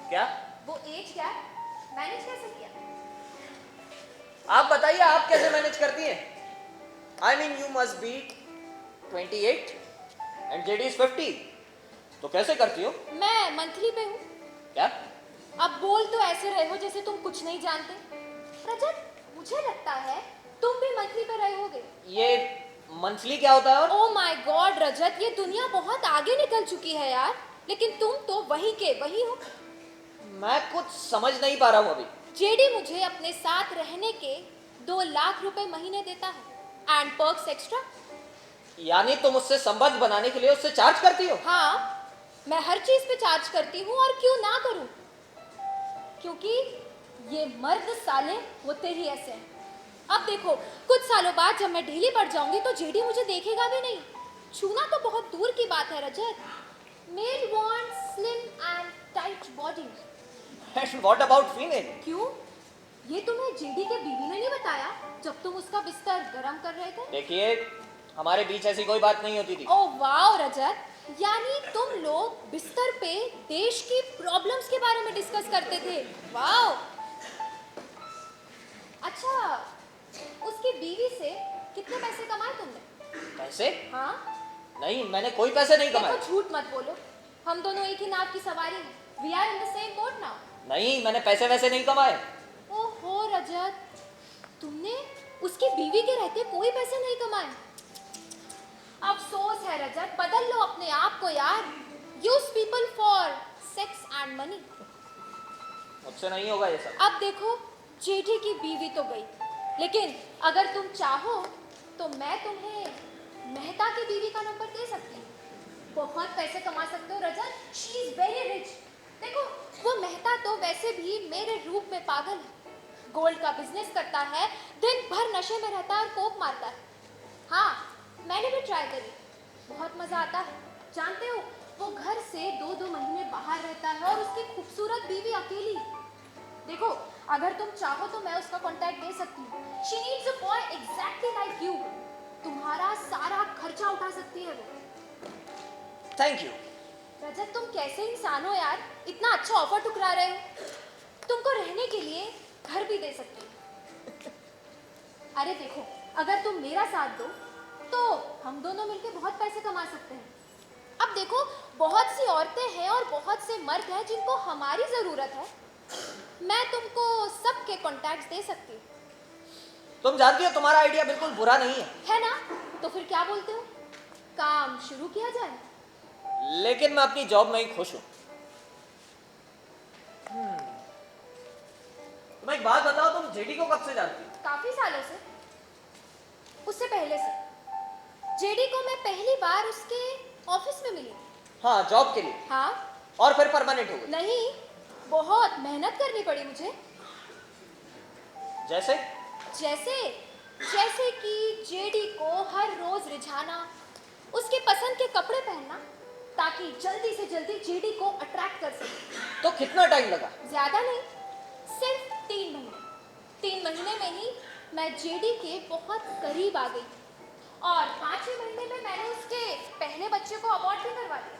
क्या? वो एज गैप मैनेज कैसे किया? आप बताइए, आप कैसे मैनेज करती हैं? I mean you must be 28 and JD is 50, तो कैसे करती हो? मैं मंथली पे हूँ। क्या? अब बोल तो ऐसे रहे हो जैसे तुम कुछ नहीं जानते। रजत, मुझे लगता है तुम भी मंथली पे रहे होगे। ये मंथली क्या होता है? और ओ माय गॉड रजत, ये दुनिया बहुत आगे निकल चुकी है यार, लेकिन तुम तो वही के वही हो। मैं कुछ समझ नहीं पा रहा हूँ अभी। जेडी मुझे अपने साथ रहने के 2 लाख रुपए महीने देता है एंड पर्क्स एक्स्ट्रा। यानी तुम उससे संबंध बनाने के लिए उससे चार्ज करती हो? हाँ, मैं हर चीज पे चार्ज करती हूँ, और क्यों ना करूँ, क्योंकि ये मर्द साले होते ही ऐसे हैं। अब देखो, कुछ सालों बाद जब मैं ढीली पड़ जाऊंगी तो जेडी मुझे देखेगा भी नहीं। छूना तो बहुत दूर की बात है Rajat. Male want slim and tight body. And what about female? क्यों? ये तुम्हें जेडी के बीवी ने नहीं बताया जब तुम उसका बिस्तर गरम कर रहे थे? देखिए, हमारे बीच ऐसी कोई बात नहीं होती थी। ओह वाओ रजत, यानी तुम लोग बिस्तर पे देश की प्रॉब्लम्स के बारे में डिस्कस करते थे। वाओ। अच्छा, उसकी बीवी से कितने पैसे कमाए तुमने? पैसे? हाँ? नहीं, मैंने कोई पैसे नहीं कमाए। देखो, झूठ मत बोलो, हम दोनों एक ही नाव की सवारी हैं। We are in the same boat now. नहीं, मैंने पैसे वैसे नहीं कमाए। ओहो रजत, तुमने उसकी बीवी के रहते कोई पैसे नहीं कमाए। अफसोस है रजत, बदल लो अपने आप को यार। Use people for sex and money. मुझसे नहीं होगा ये सब। अब देखो, जेठी की बीवी तो गई, लेकिन अगर तुम चाहो तो मैं तुम्हें मेहता की बीवी का नंबर दे सकती हूँ। बहुत पैसे कमा सकते हो रजत, शी इज वेरी रिच। देखो, वो मेहता तो वैसे भी मेरे रूप में पागल है। गोल्ड का बिजनेस करता है, दिन भर नशे में रहता है और कोक मारता है। हाँ, मैंने भी ट्राई करी, बहुत मजा आता है। जानते हो, वो घर से 2-2 महीने बाहर रहता है और उसकी खूबसूरत बीवी अकेली। देखो, अगर तुम चाहो तो मैं उसका कांटेक्ट दे सकती हूँ। She needs a boy exactly like you. तुम्हारा सारा खर्चा उठा सकती है वो। Thank you. रजत, तुम कैसे इंसान हो यार, इतना अच्छा ऑफर ठुकरा रहे हो। तुमको रहने के लिए घर भी दे सकती हूँ। अरे देखो, अगर तुम मेरा साथ दो तो हम दोनों मिलकर बहुत पैसे कमा सकते हैं। अब देखो, बहुत सी औरतें हैं और बहुत से मर्द हैं जिनको हमारी ज़रूरत है। मैं तुमको सबके कॉन्टैक्ट्स दे सकती हूँ। तुम जानती हो, तुम्हारा आइडिया बिल्कुल बुरा नहीं है ना? तो फिर क्या बोलते हो, काम शुरू किया जाए? लेकिन मैं अपनी जॉब में ही खुश हूँ। तुम एक बात बताओ, तुम जेडी को कब से जानती हो? काफी सालों से, उससे पहले से। जेडी को मैं पहली बार उसके ऑफिस में मिली। हाँ, जॉब के लिए? हाँ। और फिर परमानेंट हो गई? नहीं, बहुत मेहनत करनी पड़ी मुझे। जैसे? जैसे कि जेडी को हर रोज रिझाना, उसके पसंद के कपड़े पहनना, ताकि जल्दी से जल्दी जेडी को अट्रैक्ट कर सके। तो कितना टाइम लगा? ज्यादा नहीं, सिर्फ 3 महीने। 3 महीने में ही मैं जेडी के बहुत करीब आ गई और 5वें महीने में मैंने उसके पहले बच्चे को अबॉर्ट भी करवा दिया।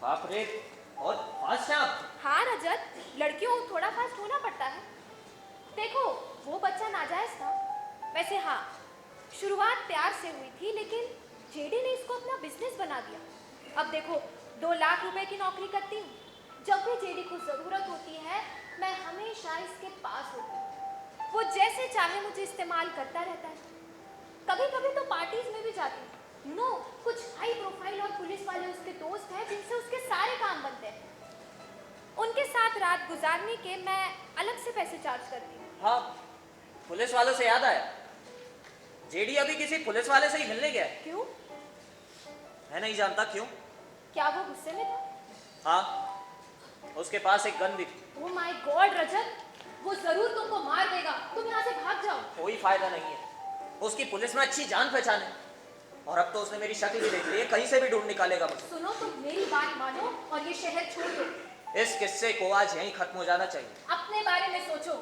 बाप रे, बहुत फास्ट है आप। हाँ रजत, लड़कियों को थोड़ा फास्ट होना पड़ता है। देखो, वो बच्चा नाजायज था। वैसे हाँ, शुरुआत प्यार से हुई थी, लेकिन जेडी ने इसको अपना बिजनेस बना दिया। अब देखो, 2 लाख रुपए की नौकरी करती हूँ। जब भी जेडी को जरूरत होती है मैं हमेशा इसके पास होती हूँ। वो जैसे चाहे मुझे इस्तेमाल करता रहता है। कभी कभी तो पार्टीज में भी जाती हूँ। कुछ हाई प्रोफाइल और पुलिस वाले उसके दोस्त हैं जिनसे उसके सारे काम बनते हैं। उनके साथ रात गुजारने के मैं अलग से पैसे चार्ज करती हूँ। हाँ, पुलिस वालों से याद आया, जेडी अभी किसी पुलिस वाले से ही मिलने गया है। क्यों? मैं नहीं जानता क्यों। क्या वो गुस्से में था? हाँ, उसके पास एक गन भी थी। ओह माय गॉड रजत, वो जरूर तुमको मार देगा। तुम यहाँ से भाग जाओ। कोई फायदा नहीं है, उसकी पुलिस में अच्छी जान पहचान है और अब तो उसने मेरी शक्ल भी देख ली है, कहीं से भी ढूंढ निकालेगा मुझे। सुनो, तुम मेरी बात मानो और ये शहर छोड़ दो। इस किस्से को आज यहीं खत्म हो जाना चाहिए। अपने बारे में सोचो।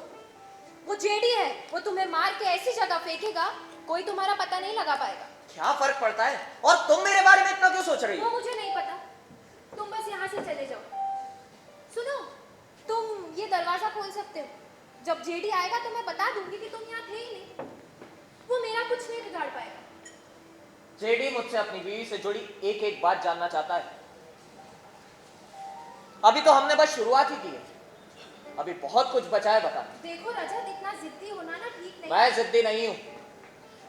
वो जेडी है, वो तुम्हें मार के ऐसी जगह फेंकेगा कोई तुम्हारा पता नहीं लगा पाएगा। क्या फर्क पड़ता है? और तुम मेरे बारे में इतना क्यों सोच रही वो हो? मुझे नहीं पता, तुम बस यहाँ से चले जाओ। सुनो, तुम ये दरवाजा खोल सकते हो। जब जेडी आएगा तो मैं बता दूंगी कि तुम यहाँ थे ही नहीं। वो मेरा कुछ नहीं बिगाड़ पाएगा। जेडी मुझसे अपनी बीवी से जुड़ी एक एक बात जानना चाहता है। अभी तो हमने बस शुरुआत ही की है, अभी बहुत कुछ बचा है बताना। देखो रजत, इतना जिद्दी होना ना ठीक नहीं। मैं जिद्दी नहीं हूं,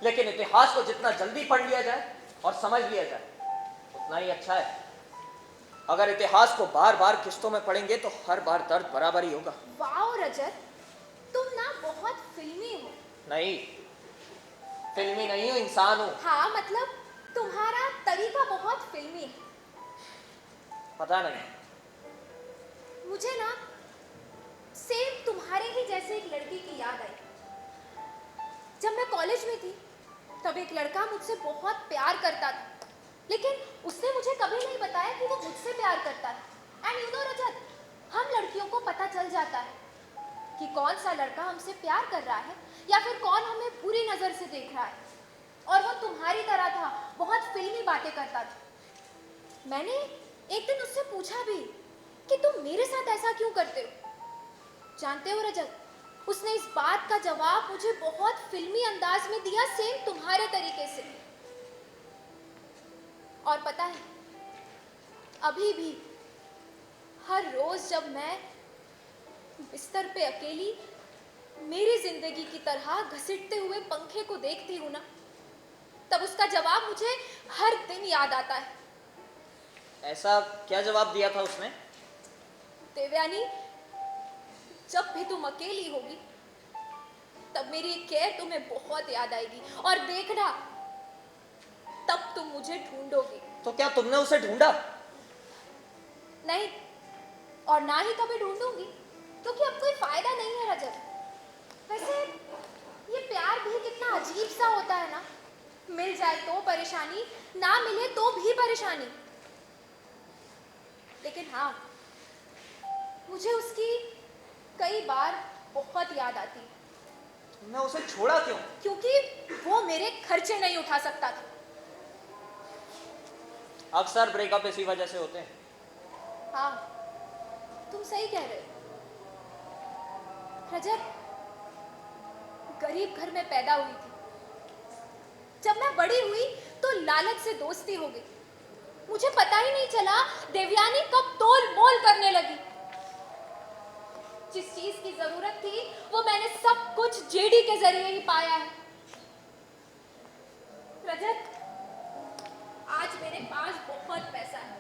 लेकिन इतिहास को जितना जल्दी पढ़ लिया जाए और समझ लिया जाए उतना ही अच्छा है। अगर इतिहास को बार बार किस्तों में पढ़ेंगे तो हर बार दर्द बराबर ही होगा। वाओ रजत, तुम ना बहुत फिल्मी हो। नहीं, फिल्मी नहीं हूं, इंसान हूं। हाँ मतलब तुम्हारा तरीका बहुत फिल्मी है। पता नहीं, मुझे ना सेम तुम्हारे ही जैसे एक लड़की की याद आई। जब मैं कॉलेज में थी तब एक लड़का मुझसे बहुत प्यार करता था, लेकिन उसने मुझे कभी नहीं बताया कि वो मुझसे प्यार करता है। एंड यू नो रजत, हम लड़कियों को पता चल जाता है कि कौन सा लड़का हमसे प्यार कर रहा है या फिर कौन हमें बुरी नजर से देख रहा है। और वो तुम्हारी तरह था, बहुत फिल्मी बातें करता था। मैंने एक दिन उससे पूछा भी कि तुम मेरे साथ ऐसा क्यों करते हो। जानते हो रजत, उसने इस बात का जवाब मुझे बहुत फिल्मी अंदाज में दिया, सेम तुम्हारे तरीके से। और पता है, अभी भी हर रोज जब मैं बिस्तर पे अकेली मेरी जिंदगी की तरह घसीटते हुए पंखे को देखती हूँ ना, तब उसका जवाब मुझे हर दिन याद आता है। ऐसा क्या जवाब दिया था उसने? देवयानी, जब भी तुम अकेली होगी तब मेरी एक केयर तुम्हें बहुत याद आएगी, और देखना तब तुम मुझे ढूंढोगी। तो क्या तुमने उसे ढूंढा? नहीं, और ना ही कभी ढूंढूंगी, क्योंकि अब कोई फायदा नहीं है रजत। वैसे ये प्यार भी कितना अजीब सा होता है ना, मिल जाए तो परेशानी, ना मिले तो भी परेशानी। लेकिन हाँ, मुझे उसकी कई बार बहुत याद आती। तुमने उसे छोड़ा क्यों? क्योंकि वो मेरे खर्चे नहीं उठा सकता था। अक्सर ब्रेकअप इसी वजह से होते हैं। हाँ, तुम सही कह रहे हो रजत। गरीब घर में पैदा हुई थी, जब मैं बड़ी हुई तो लालच से दोस्ती हो गई। मुझे पता ही नहीं चला देवयानी कब तोल मोल करने लगी। जिस चीज की जरूरत थी वो मैंने सब कुछ जेडी के जरिए ही पाया है। रजत, आज मेरे पास बहुत पैसा है,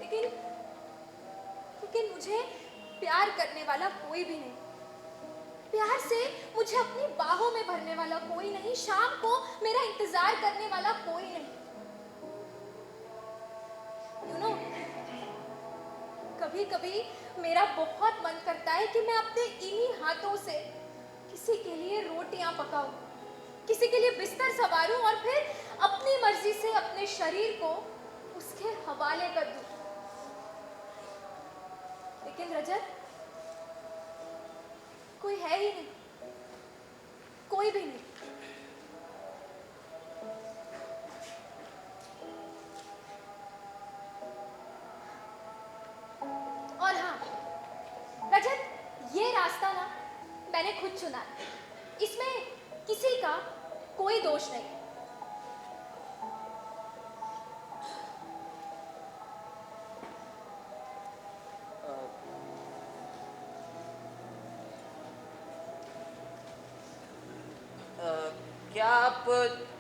लेकिन मुझे प्यार करने वाला कोई भी नहीं। प्यार से मुझे अपनी बाहों में भरने वाला कोई नहीं, शाम को मेरा इंतजार करने वाला कोई नहीं। यू नो, कभी कभी मेरा बहुत मन करता है कि मैं अपने इन्हीं हाथों से किसी के लिए रोटियां पकाऊं, किसी के लिए बिस्तर संवारूं और फिर अपनी मर्जी से अपने शरीर को उसके हवाले कर दूं। लेकिन रजत, कोई है ही नहीं, कोई भी नहीं। और हाँ रजत, ये रास्ता ना मैंने खुद चुना है, इसमें किसी का कोई दोष नहीं। क्या आप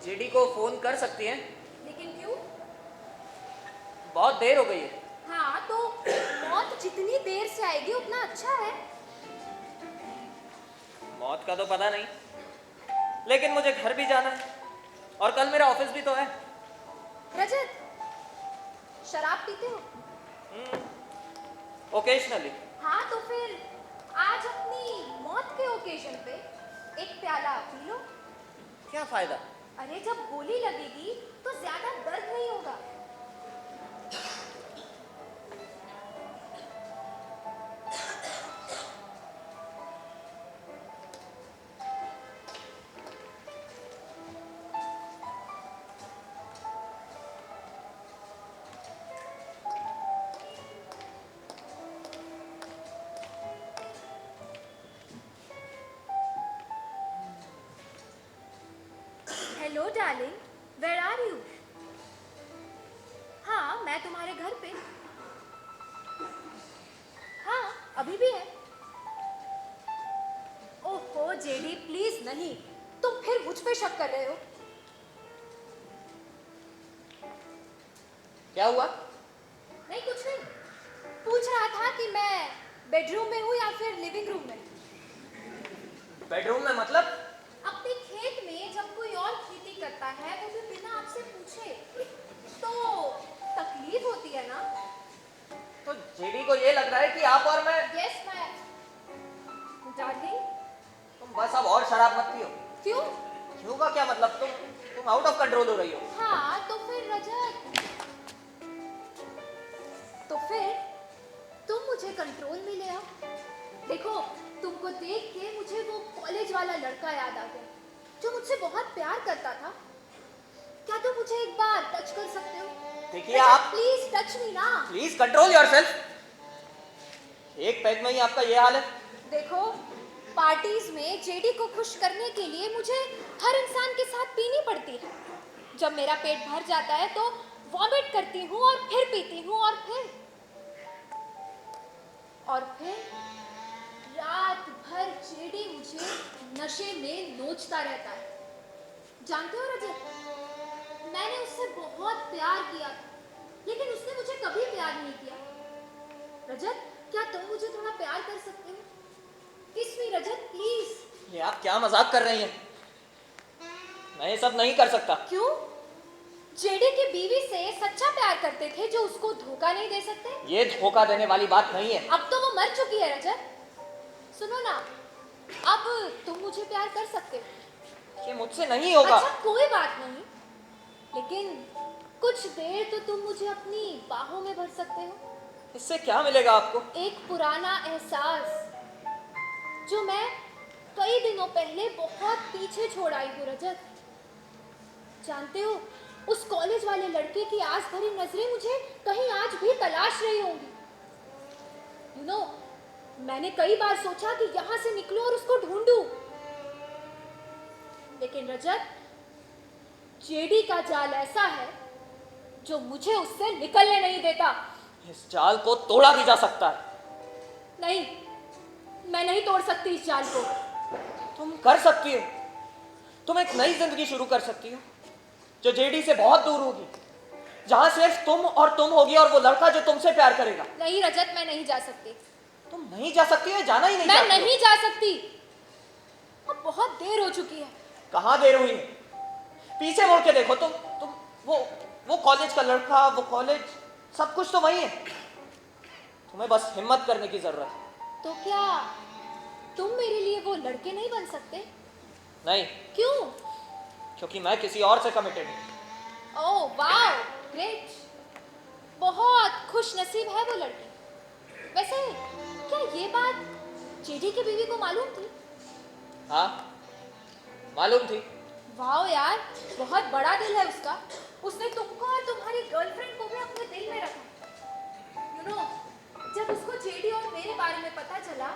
जेडी को फोन कर सकती हैं? लेकिन क्यों? बहुत देर हो गई है। हाँ तो मौत जितनी देर से आएगी उतना अच्छा है। मौत का तो पता नहीं, लेकिन मुझे घर भी जाना है और कल मेरा ऑफिस भी तो है। रजत, शराब पीते हो? ओकेजनली। हाँ तो फिर आज अपनी मौत के ओकेजन पे एक प्याला पी लो। क्या फायदा? अरे जब गोली लगेगी तो ज्यादा दर्द नहीं होगा। Hello darling, where are you? हाँ मैं तुम्हारे घर पे। हाँ अभी भी है। ओहो जेडी प्लीज नहीं, तुम फिर मुझ पे शक कर रहे हो। क्या हुआ? नहीं कुछ नहीं, पूछ रहा था कि मैं बेडरूम में हूँ या फिर लिविंग रूम में। बेडरूम में मतलब? अपने खेत में जब कोई और खेती करता है वो भी बिना आपसे पूछे तो तकलीफ होती है ना। तो जेडी को ये लग रहा है कि आप और मैं। यस मैं डार्लिंग। तुम बस अब और शराब मत पियो। क्यों? क्यों का क्या मतलब? तुम आउट ऑफ कंट्रोल हो रही हो। हाँ तो फिर रजत, तो फिर तुम मुझे कंट्रोल में ले आओ। देखो तुमको देख के मुझे वो कॉलेज वाला लड़का याद आ गया जो मुझसे बहुत प्यार करता था। क्या तुम मुझे एक बार टच कर सकते हो? देखिए आप प्लीज टच मी ना। Please control yourself. एक पैग में ही आपका ये हाल है। देखो पार्टीज में जेडी को खुश करने के लिए मुझे हर इंसान के साथ पीनी पड़ती है। जब मेरा पेट भर जाता है तो वॉमिट करती हूँ और फिर पीती हूँ और फिर रात भर जेडी मुझे नशे में नोचता रहता है। जानते हो रजत, मैंने उससे बहुत प्यार किया था लेकिन उसने मुझे कभी प्यार नहीं किया। रजत क्या तुम मुझे थोड़ा प्यार कर सकते हो? किस मी रजत प्लीज। ये आप क्या मजाक कर रही हैं? मैं ये सब नहीं कर सकता। क्यों? जेडी की बीवी से सच्चा प्यार करते थे जो उसको धोखा नहीं दे सकते? ये धोखा देने वाली बात नहीं है। अब तो वो मर चुकी है रजत। सुनो ना, अब तुम मुझे प्यार कर सकते हो। ये मुझसे नहीं होगा। अच्छा कोई बात नहीं, लेकिन कुछ देर तो तुम मुझे अपनी बाहों में भर सकते हो। इससे क्या मिलेगा आपको? एक पुराना एहसास जो मैं कई दिनों पहले बहुत पीछे छोड़ आई हूँ रजत। जानते हो उस कॉलेज वाले लड़के की आस भरी नजरें मुझे कहीं आज भी तलाश रही होंगी। यू नो, मैंने कई बार सोचा कि यहाँ से निकलूं और उसको ढूंढूं, लेकिन रजत जेडी का जाल ऐसा है जो मुझे उससे निकलने नहीं देता। इस जाल को तोड़ा भी जा सकता है। नहीं, मैं नहीं तोड़ सकती इस जाल को। तुम कर सकती हो। तुम एक नई जिंदगी शुरू कर सकती हो जो जेडी से बहुत दूर होगी, जहां सिर्फ तुम और तुम होगी और वो लड़का जो तुमसे प्यार करेगा। नहीं रजत, मैं नहीं जा सकती। तुम नहीं जा सकती हो? जाना ही नहीं मैं चाहती हो? नहीं जा सकती। अब बहुत देर हो चुकी है। कहाँ देर हुई है? पीछे मुड़ के देखो। तुम वो कॉलेज का लड़का, वो कॉलेज, सब कुछ तो वही है। तुम्हें बस हिम्मत करने की जरूरत है। तो क्या तुम मेरे लिए वो लड़के नहीं बन सकते? नहीं। क्यों? क्योंकि मैं किसी और से कमिटेड हूँ। Oh wow, great. बहुत खुश नसीब है वो लड़की। वैसे क्या ये बात जेडी की बीवी को मालूम थी? हाँ, मालूम थी। वाओ यार, बहुत बड़ा दिल है उसका। उसने तुमको और तुम्हारी गर्लफ्रेंड को भी अपने दिल में रखा। यू नो, जब उसको जेडी और मेरे बारे में पता चला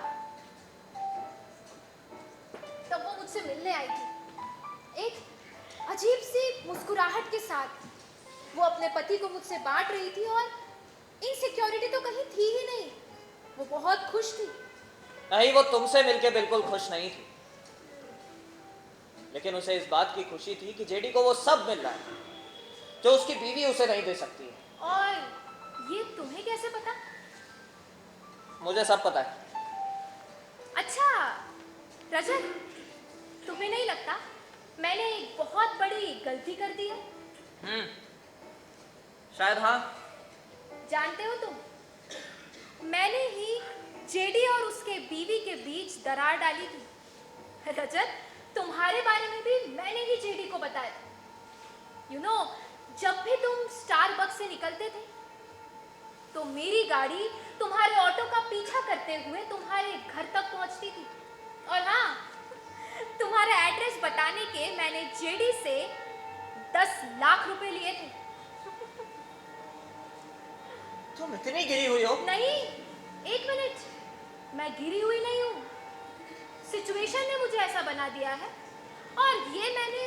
तब वो मुझसे मिलने आई थी। एक अजीब सी मुस्कुराहट के साथ वो अपने पति को मुझसे बांट रही थी और इनसिक्योरिटी तो कहीं थी ही नहीं। वो बहुत खुश थी। नहीं, वो तुमसे मिलके बिल्कुल खुश नहीं थी। लेकिन उसे इस बात की खुशी थी कि जेडी को वो सब मिल रहा है जो उसकी बीवी उसे नहीं दे सकती है। और ये तुम्हें कैसे पता? मुझे सब पता है। अच्छा रजत, तुम्हें नहीं लगता मैंने एक बहुत बड़ी गलती कर दी है? शायद हाँ। जानते हो तुम, मैंने ही जेडी और उसके बीवी के बीच दरार डाली थी। रजत, तुम्हारे बारे में भी मैंने ही जेडी को बताया। यू नो, जब भी तुम स्टारबक्स से निकलते थे तो मेरी गाड़ी तुम्हारे ऑटो का पीछा करते हुए तुम्हारे घर तक पहुंचती थी। और हाँ, तुम्हारा एड्रेस बताने के मैंने जेडी से 10 लाख रुपए लिए थे। तुम इतनी गिरी हुई हो? नहीं, एक मिनट, मैं गिरी हुई नहीं हूँ। सिचुएशन ने मुझे ऐसा बना दिया है और ये मैंने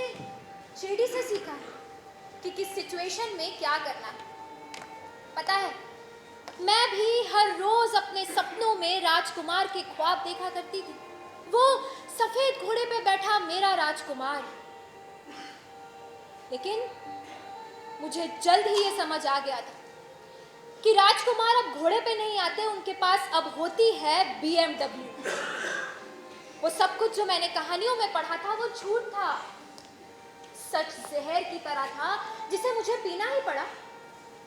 जेडी से सीखा है कि किस सिचुएशन में क्या करना है। पता है, मैं भी हर रोज अपने सपनों में राजकुमार के ख्वाब देखा करती थी। वो सफेद घोड़े पे बैठा मेरा राजकुमार। लेकिन मुझे जल्द ही ये समझ आ गया था कि राजकुमार अब घोड़े पे नहीं आते, उनके पास अब होती है BMW। वो सब कुछ जो मैंने कहानियों में पढ़ा था वो झूठ था। सच जहर की तरह था जिसे मुझे पीना ही पड़ा।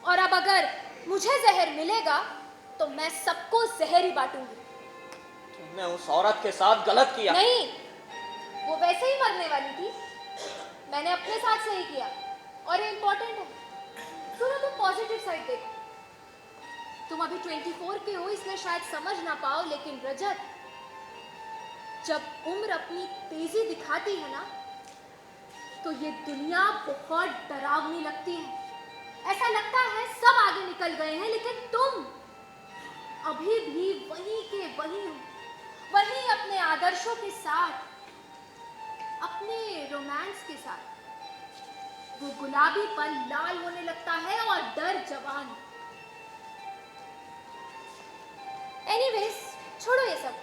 और अब अगर मुझे जहर मिलेगा तो मैं सबको जहर ही बांटूंगी। तुमने उस औरत के साथ गलत किया। नहीं, वो वैसे ही मरने वाली थी। मैंने अपने साथ सही किया और ये इंपॉर्टेंट है। सुनो, तुम पॉजिटिव साइड देखो। तुम अभी 24 के हो इसलिए शायद समझ ना पाओ, लेकिन रजत, जब उम्र अपनी तेजी दिखाती है ना तो ये दुनिया बहुत डरावनी लगती है। ऐसा लगता है सब आगे निकल गए हैं, लेकिन तुम अभी भी वहीं के वहीं हो। वहीं अपने आदर्शों के साथ, अपने रोमांस के साथ। वो गुलाबी पन लाल होने लगता है और डर जवान। एनीवेज, छोड़ो ये सब,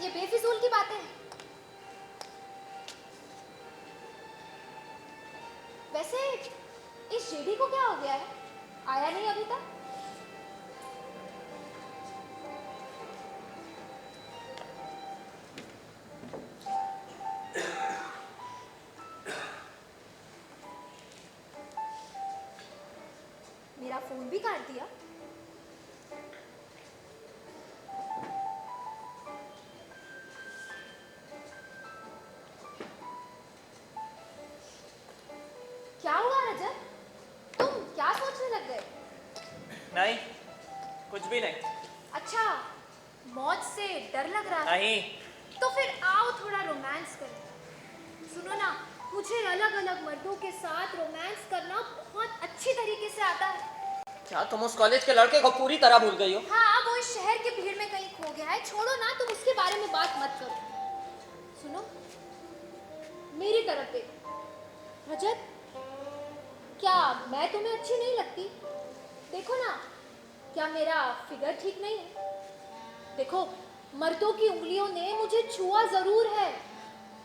ये बेफिजूल की बातें हैं। वैसे इस जेडी को क्या हो गया है? आया नहीं अभी तक? मेरा फोन भी काट दिया। क्या हुआ रजत? तुम क्या सोचने लग गए? नहीं, कुछ भी नहीं। अच्छा, मौत से डर लग रहा है? नहीं। तो फिर आओ थोड़ा रोमांस करें। सुनो ना, मुझे अलग अलग मर्दों के साथ रोमांस करना बहुत अच्छी तरीके से आता है। क्या तुम उस कॉलेज के लड़के को पूरी तरह भूल गई हो? हाँ, वो इस शहर की भीड़ में कहीं खो गया है। छोड़ो ना, तुम उसके बारे में बात मत करो। सुनो, मेरी तरफ देखो। रजत, क्या मैं तुम्हें अच्छी नहीं लगती? देखो ना, क्या मेरा फिगर ठीक नहीं है? देखो, मर्दों की उंगलियों ने मुझे छुआ जरूर है,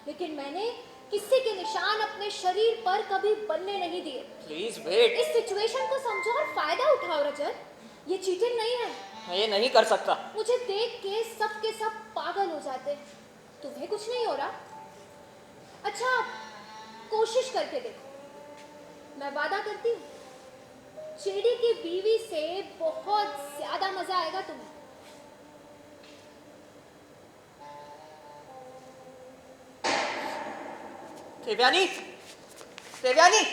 लेकिन मैंने किसी के निशान अपने शरीर पर कभी बनने नहीं दिए। Please wait. इस सिचुएशन को समझो और फायदा उठाओ रजत। ये चीटिंग नहीं है। मैं ये नहीं कर सकता। मुझे देख के सब के सब पागल हो जाते हैं। तुम्हें कुछ नहीं हो रहा? अच्छा, कोशिश करके देखो। मैं वादा करती हूँ, जेडी की बीवी से बहुत ज्यादा मजा आएगा तुम्हें। देवयानी, देवयानी,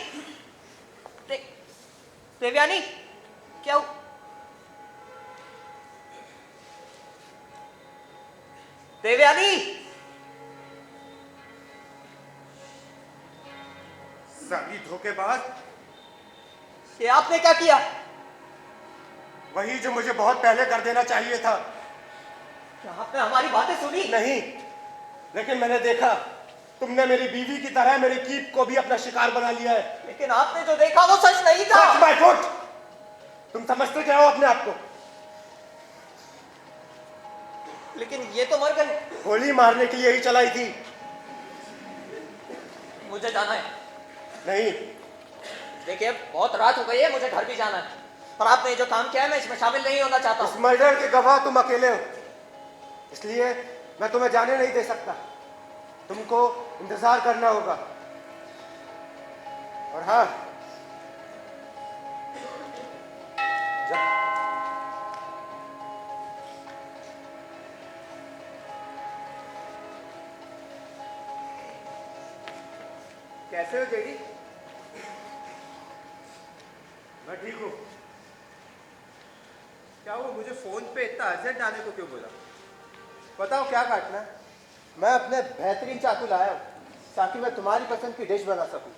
देवयानी, क्या देवयानी? साली धोखेबाज, ये आपने क्या किया? वही जो मुझे बहुत पहले कर देना चाहिए था। क्या आपने हमारी बातें सुनी? नहीं, लेकिन मैंने देखा तुमने मेरी बीवी की तरह मेरी कीप को भी अपना शिकार बना लिया है। लेकिन आपने जो देखा वो सच नहीं था। Such my foot. तुम समझते क्या हो अपने आप को? लेकिन ये तो मर गई। गोली मारने के लिए ही चलाई थी। मुझे जाना है। नहीं, देखिए बहुत रात हो गई है, मुझे घर भी जाना है। और आपने जो काम किया है मैं इसमें शामिल नहीं होना चाहता इस हूँ। मर्डर के गवाह तुम अकेले हो, इसलिए मैं तुम्हें जाने नहीं दे सकता। तुमको इंतजार करना होगा। और हाँ, कैसे हो जेडी? मैं ठीक हूँ। क्या हुआ, मुझे फोन पे इतना अर्जेंट आने को क्यों बोला? बताओ क्या काटना है? मैं अपने बेहतरीन चाकू लाया हूँ ताकि मैं तुम्हारी पसंद की डिश बना सकूं।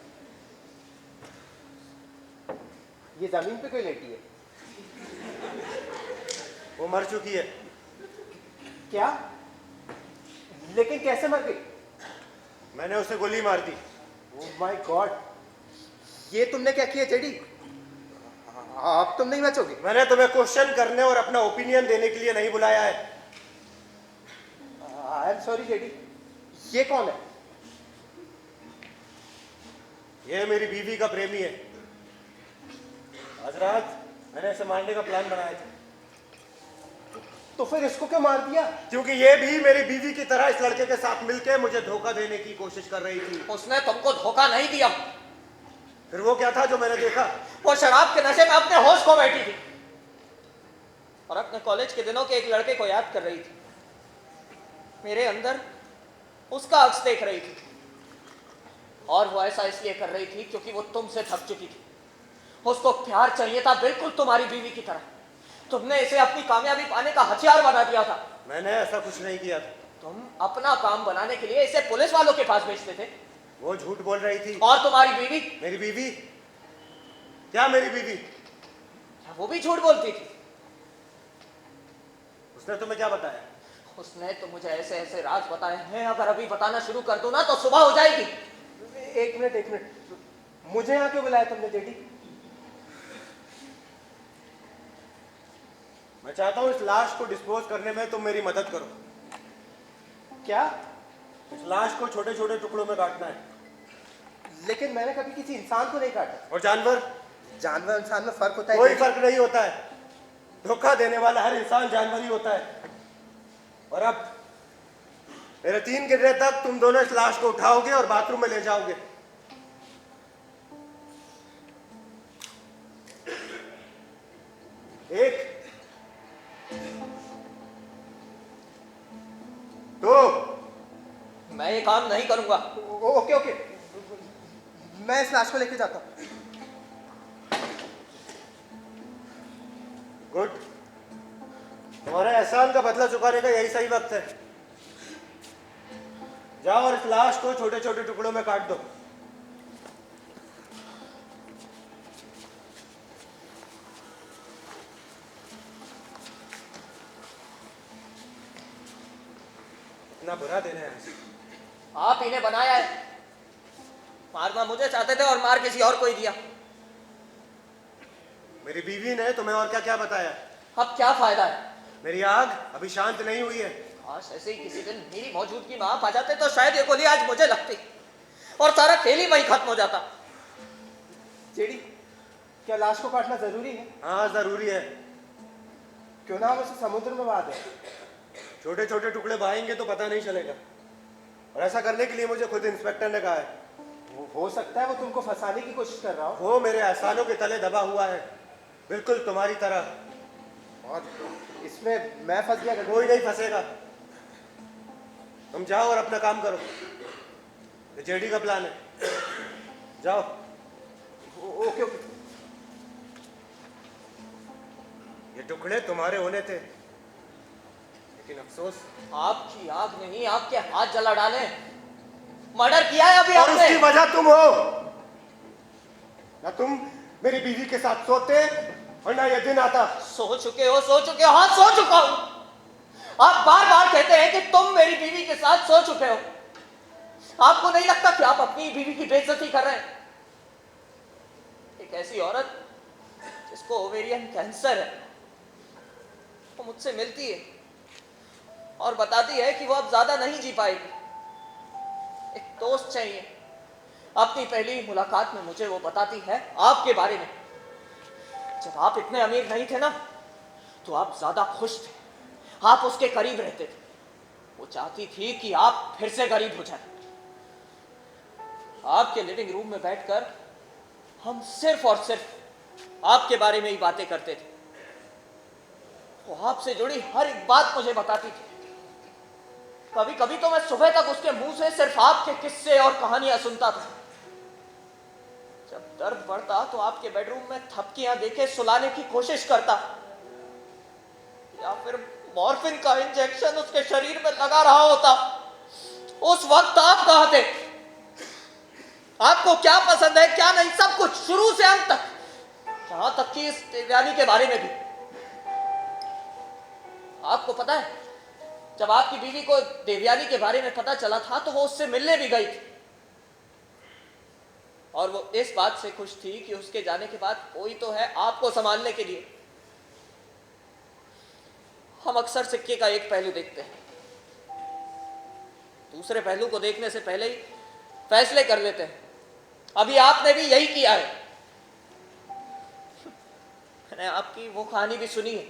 ये जमीन पे क्यों लेटी है? वो मर चुकी है। क्या? लेकिन कैसे मर गई? मैंने उसे गोली मार दी। ओह माय गॉड, ये तुमने क्या किया जेडी? अब तुम नहीं बचोगे। मैंने तुम्हें क्वेश्चन करने और अपना ओपिनियन देने के लिए नहीं बुलाया है। आई एम सॉरी जेडी, ये कौन है? ये मेरी बीवी का प्रेमी है। आज रात मैंने इसे मारने का प्लान बनाया था। तो फिर इसको क्यों मार दिया? क्योंकि ये भी मेरी बीवी की तरह इस लड़के के साथ मिलकर मुझे धोखा देने की कोशिश कर रही थी। उसने तुमको धोखा नहीं दिया। फिर वो क्या था जो मैंने देखा? वो शराब के नशे में अपने होश खो बैठी थी और अपने कॉलेज के दिनों के एक लड़के को याद कर रही थी। मेरे अंदर उसका अक्स देख रही थी और वो ऐसा इसलिए कर रही थी क्योंकि वो तुमसे थक चुकी थी। उसको प्यार चाहिए था, बिल्कुल तुम्हारी बीवी की तरह। तुमने इसे अपनी कामयाबी पाने का हथियार बना दिया था। मैंने ऐसा कुछ नहीं किया था। तुम अपना काम बनाने के लिए इसे पुलिस वालों के पास भेजते थे। वो झूठ बोल रही थी। और तुम्हारी बीवी? मेरी बीवी? क्या मेरी बीवी? वो भी झूठ बोलती थी। उसने तुम्हें क्या बताया? उसने तो मुझे ऐसे ऐसे राज बताए हैं, अगर अभी बताना शुरू कर दूं ना तो सुबह हो जाएगी। एक मिनट, मुझे यहाँ क्यों बुलाया तुमने जेडी? मैं चाहता हूँ इस लाश को डिस्पोज करने में तुम मेरी मदद करो। क्या? इस लाश को छोटे छोटे टुकड़ों में काटना है। लेकिन मैंने कभी किसी इंसान को नहीं काटा। और जानवर? जानवर इंसान में फर्क होता है? कोई फर्क नहीं होता है। धोखा देने वाला हर इंसान जानवर ही होता है। और अब मेरे 3 गिरने तक तुम दोनों इस लाश को उठाओगे और बाथरूम में ले जाओगे। 1 2। मैं ये काम नहीं करूंगा। ओके, मैं इस लाश को लेके जाता हूं। गुड, तुम्हारे एहसान का बदला चुकाने का यही सही वक्त है। जाओ और इस लाश को छोटे छोटे टुकड़ों में काट दो। इतना बुरा दिन है। आप इन्हें बनाया है। मारना मुझे चाहते थे और मार किसी और को ही दिया। मेरी बीवी ने तुम्हें और क्या क्या बताया? अब क्या फायदा है? मेरी आग अभी शांत नहीं हुई है। काश ऐसे ही किसी दिन मेरी मौजूदगी में आप आ जाते तो शायद ये गोली आज मुझे लगती और सारा खेल ही वहीं खत्म हो जाता। जेडी, क्या लाश को काटना जरूरी है? हाँ जरूरी है। क्यों ना हम उसे समुद्र में बहा दें? छोटे छोटे टुकड़े बहाएंगे तो पता नहीं चलेगा। और ऐसा करने के लिए मुझे खुद इंस्पेक्टर ने कहा है। हो सकता है वो तुमको फंसाने की कोशिश कर रहा हो। वो मेरे एहसानों के तले दबा हुआ है, बिल्कुल तुम्हारी तरह। और इसमें मैं फंस गया? कोई नहीं फंसेगा। तुम जाओ और अपना काम करो। ये जेडी का प्लान है। जाओ। ओके। ये टुकड़े तुम्हारे होने थे, लेकिन अफसोस आपकी आग नहीं, आपके हाथ जला डाले। मर्डर किया है अभी और आपने। उसकी वजह तुम हो। ना तुम मेरी बीवी के साथ सोते और ना ये दिन आता। सो चुके हो, हाँ सो चुका हूं। आप बार बार कहते हैं कि तुम मेरी बीवी के साथ सो चुके हो। आपको नहीं लगता कि आप अपनी बीवी की बेइज्जती कर रहे हैं? एक ऐसी औरत जिसको ओवेरियन कैंसर है, वो मुझसे मिलती है और बताती है कि वो अब ज्यादा नहीं जी पाएगी। एक दोस्त चाहिए, अपनी पहली मुलाकात में मुझे वो बताती है आपके बारे में, जब आप इतने अमीर नहीं थे ना तो आप ज्यादा खुश थे, आप उसके करीब रहते थे। वो चाहती थी कि आप फिर से गरीब हो जाए। आपके लिविंग रूम में बैठकर हम सिर्फ और सिर्फ आपके बारे में ही बातें करते थे। वो आपसे जुड़ी हर एक बात मुझे बताती थी। कभी कभी तो मैं सुबह तक उसके मुंह से सिर्फ आपके किस्से और कहानियां सुनता था। जब दर्द बढ़ता तो आपके बेडरूम में थपकियां देके सुलाने की कोशिश करता, या फिर मॉर्फिन का इंजेक्शन उसके शरीर में लगा रहा होता। उस वक्त आप कहां थे? आपको क्या पसंद है क्या नहीं, सब कुछ शुरू से अंत तक, यहां तक कि इस देवयानी के बारे में भी। आपको पता है, जब आपकी बीवी को देवयानी के बारे में पता चला था तो वो उससे मिलने भी गई थी, और वो इस बात से खुश थी कि उसके जाने के बाद कोई तो है आपको संभालने के लिए। हम अक्सर सिक्के का एक पहलू देखते हैं, दूसरे पहलू को देखने से पहले ही फैसले कर लेते हैं। अभी आपने भी यही किया है। मैंने आपकी वो कहानी भी सुनी है,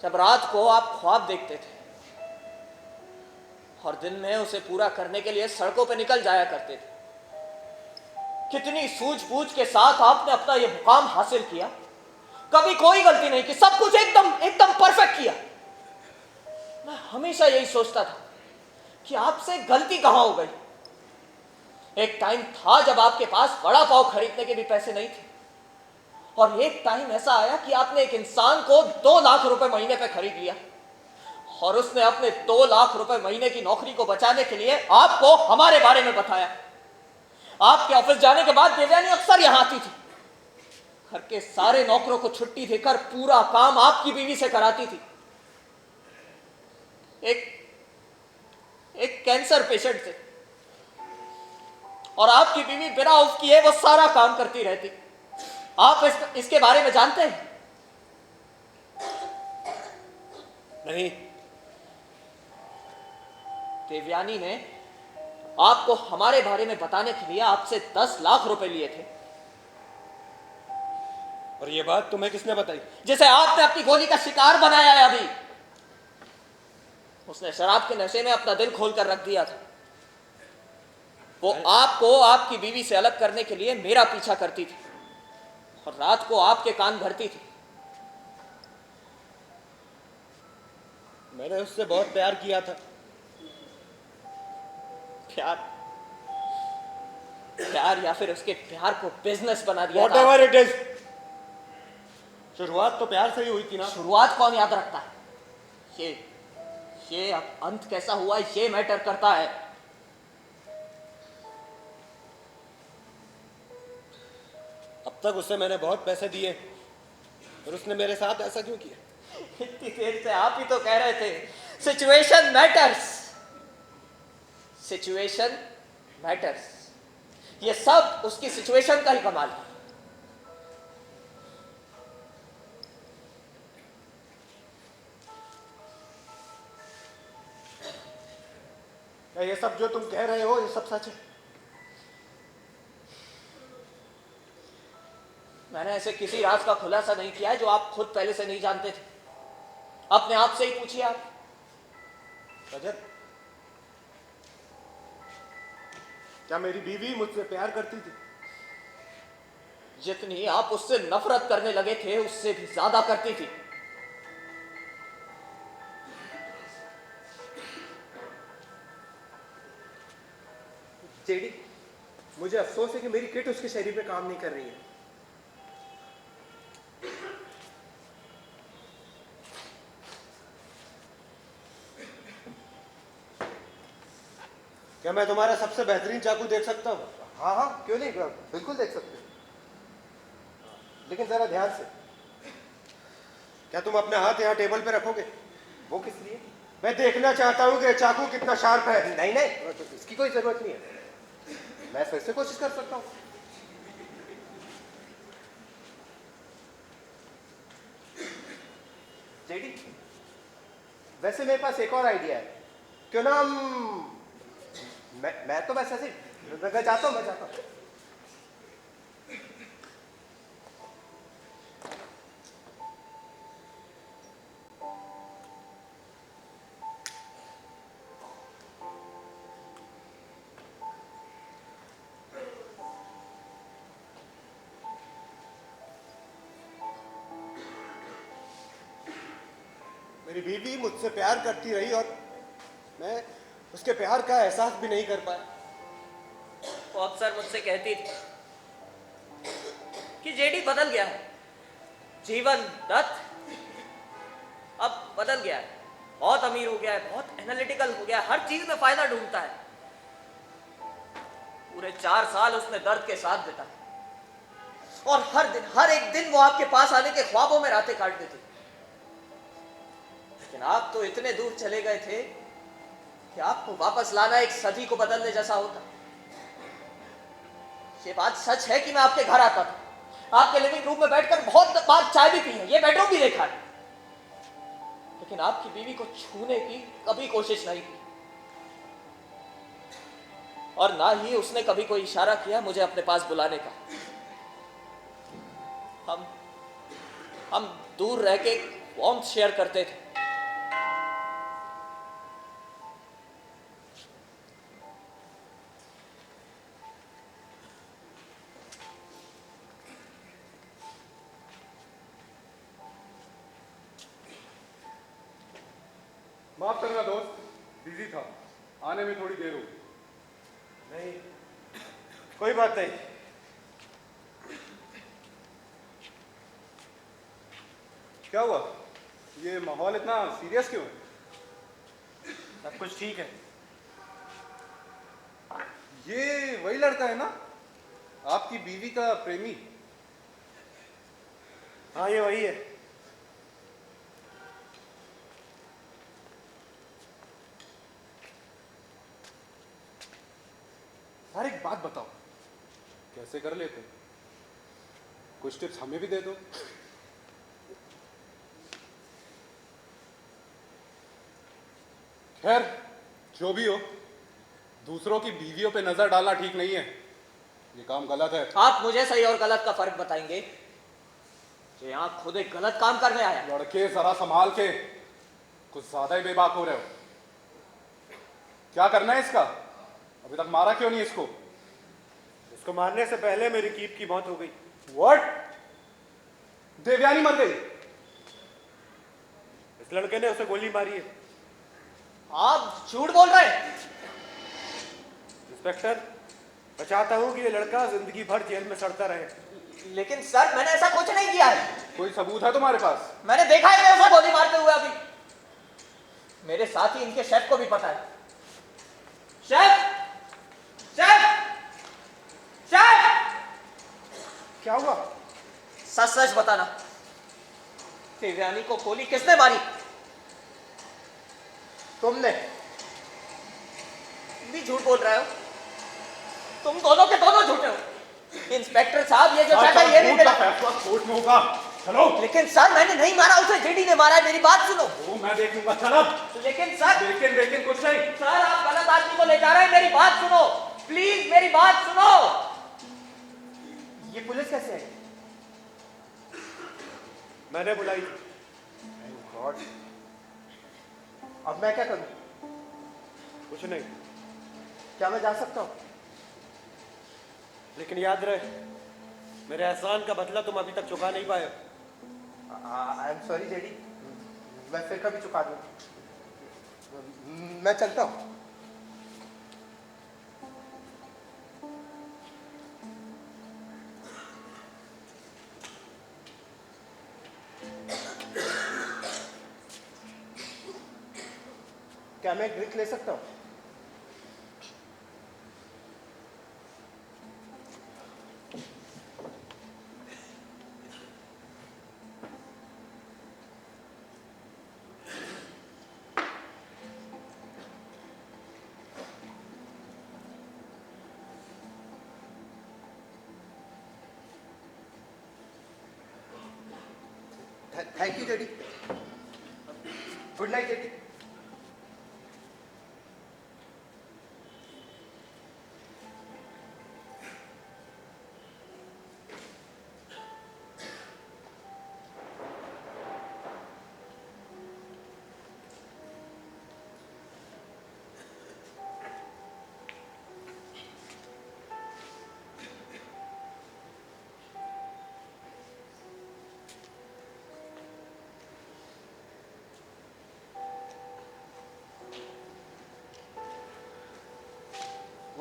जब रात को आप ख्वाब देखते थे और दिन में उसे पूरा करने के लिए सड़कों पर निकल जाया करते थे। कितनी सूझबूझ के साथ आपने अपना यह मुकाम हासिल किया, कभी कोई गलती नहीं की, सब कुछ एकदम परफेक्ट किया। मैं हमेशा यही सोचता था कि आपसे गलती कहां हो गई। एक टाइम था जब आपके पास वड़ा पाव खरीदने के भी पैसे नहीं थे, और एक टाइम ऐसा आया कि आपने एक इंसान को 2 लाख रुपए महीने पे खरीद लिया, और उसने अपने 2 लाख रुपए महीने की नौकरी को बचाने के लिए आपको हमारे बारे में बताया। आपके ऑफिस जाने के बाद देवयानी अक्सर यहां आती थी, घर के सारे नौकरों को छुट्टी देकर पूरा काम आपकी बीवी से कराती थी। एक कैंसर पेशेंट थे, और आपकी बीवी बिना ऑफ किए वो सारा काम करती रहती। आप इसके बारे में जानते हैं? नहीं। देवयानी ने आपको हमारे बारे में बताने के लिए आपसे 10 लाख रुपए लिए थे। और ये बात तुम्हें किसने बताई? जिसे आपने अपनी गोली का शिकार बनाया है अभी। उसने शराब के नशे में अपना दिल खोल कर रख दिया था। वो आपको आपकी बीवी से अलग करने के लिए मेरा पीछा करती थी, और रात को आपके कान भरती थी। मैंने उससे बहुत प्यार किया था। प्यार या फिर उसके प्यार को बिजनेस बना दिया था। Whatever it is, शुरुआत तो प्यार से ही हुई थी ना। शुरुआत कौन याद रखता है? ये अब अंत कैसा हुआ ये मैटर करता है। अब तक उससे मैंने बहुत पैसे दिए, और उसने मेरे साथ ऐसा क्यों किया? इतनी देर से आप ही तो कह रहे थे सिचुएशन मैटर्स, सिचुएशन मैटर्स। ये सब उसकी सिचुएशन का ही कमाल है। क्या ये सब जो तुम कह रहे हो ये सब सच है? मैंने ऐसे किसी राज का खुलासा नहीं किया है जो आप खुद पहले से नहीं जानते थे। अपने आप से ही पूछिए आप। रजत, क्या मेरी बीवी मुझसे प्यार करती थी? जितनी आप उससे नफरत करने लगे थे उससे भी ज्यादा करती थी। जेडी, मुझे अफसोस है कि मेरी किट उसके शरीर पे काम नहीं कर रही है। क्या मैं तुम्हारा सबसे बेहतरीन चाकू देख सकता हूँ? हाँ हाँ, क्यों नहीं, बिल्कुल देख सकते हो, लेकिन जरा ध्यान से। क्या तुम अपने हाथ यहाँ टेबल पे रखोगे? वो किस लिए? मैं देखना चाहता हूँ कि चाकू कितना शार्प है। नहीं नहीं, तो इसकी कोई जरूरत नहीं है, मैं फिर से कोशिश कर सकता हूँ। जेडी, वैसे मेरे पास एक और आइडिया है। क्यों ना हम मैं तो बस ऐसे मैं जाता हूँ, मैं जाता हूँ। मेरी बीवी मुझसे प्यार करती रही और मैं उसके प्यार का एहसास भी नहीं कर पाया। वो अक्सर मुझसे कहती थी कि जेडी बदल गया है, जीवन दत्त अब बदल गया है, बहुत अमीर हो गया है, बहुत एनालिटिकल हो गया है, हर चीज में फायदा ढूंढता है। पूरे 4 साल उसने दर्द के साथ बिताए और हर एक दिन वो आपके पास आने के ख्वाबों में रातें काट देती। लेकिन आप तो इतने दूर चले गए थे कि आपको वापस लाना एक सदी को बदलने जैसा होता। ये बात सच है कि मैं आपके घर आता था, आपके लिविंग रूम में बैठकर बहुत बार चाय भी पी है, ये बेडरूम भी देखा है, लेकिन आपकी बीवी को छूने की कभी कोशिश नहीं की और ना ही उसने कभी कोई इशारा किया मुझे अपने पास बुलाने का। हम दूर रह के वार्मथ शेयर करते थे। माफ करना दोस्त, बिजी था, आने में थोड़ी देर हुई। नहीं, कोई बात नहीं। क्या हुआ? ये माहौल इतना सीरियस क्यों है? सब कुछ ठीक है। ये वही लड़का है ना, आपकी बीवी का प्रेमी? हाँ, ये वही है। यार एक बात बताओ, कैसे कर लेते? कुछ टिप्स हमें भी दे दो। खैर, जो भी हो, दूसरों की बीवियों पे नजर डालना ठीक नहीं है, ये काम गलत है। आप मुझे सही और गलत का फर्क बताएंगे? जो यहाँ खुद एक गलत काम करने आया। लड़के जरा संभाल के, कुछ ज्यादा ही बेबाक हो रहे हो। क्या करना है इसका? अभी तक मारा क्यों नहीं इसको? इसको मारने से पहले मेरी कीप की मौत हो गई। व्हाट? देवयानी मर गई? इस लड़के ने उसे गोली मारी है। आप झूठ बोल रहे हैं। इंस्पेक्टर, मैं चाहता हूं कि ये लड़का जिंदगी भर जेल में सड़ता रहे। लेकिन सर, मैंने ऐसा कुछ नहीं किया है। कोई सबूत है तुम्हारे पास? मैंने देखा है उसे गोली मारते हुए। अभी मेरे साथ ही इनके शेफ को भी पता है। शेफ! शेफ! शेफ! क्या हुआ? सच सच बताना, देवयानी को गोली किसने मारी? तुमने भी झूठ बोल रहे हो। तुम दोनों के दोनों झूठे हो। इंस्पेक्टर साहब, ये जो शेफ है ये भी मेरा फैसला कोर्ट में होगा। चलो। लेकिन सर, मैंने नहीं मारा उसे, जेडी ने मारा है। मेरी बात सुनो। वो मैं देखूंगा। चलो। लेकिन सर, लेकिन कुछ नहीं। सर, आप गलत आदमी को ले जा रहे हैं। मेरी बात सुनो प्लीज, मेरी बात सुनो। ये पुलिस कैसे है? मैंने बुलाई थी। गॉड, अब मैं क्या करूं? कुछ नहीं, क्या मैं जा सकता हूं? लेकिन याद रहे, मेरे एहसान का बदला तुम अभी तक चुका नहीं पाए। आई एम सॉरी जेडी, मैं फिर कभी चुका दूँ। मैं चलता हूँ। क्या मैं एक ड्रिंक ले सकता हूँ? Thank you JD. Good night JD.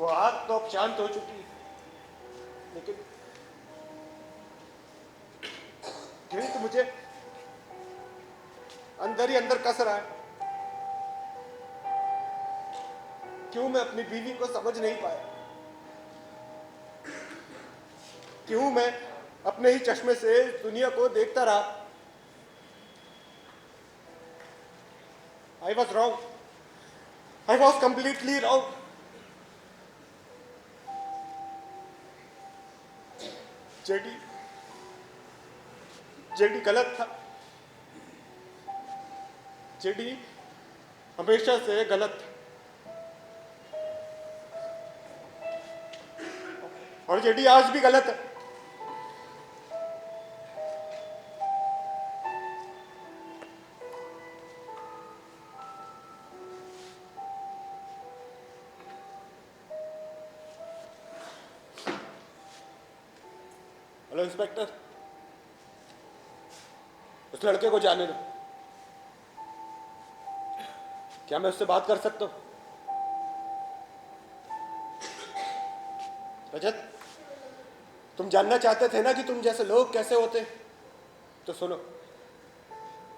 वो आग तो अब शांत हो चुकी है, लेकिन गिल्ट मुझे अंदर ही अंदर कस रहा है। क्यों मैं अपनी बीवी को समझ नहीं पाया? क्यों मैं अपने ही चश्मे से दुनिया को देखता रहा? I was wrong. I was completely wrong. JD JD गलत था। जेडी हमेशा से गलत था, और जेडी आज भी गलत है। हेलो इंस्पेक्टर, उस लड़के को जाने दो। क्या मैं उससे बात कर सकता हूं? रजत, तुम जानना चाहते थे ना कि तुम जैसे लोग कैसे होते हैं? तो सुनो,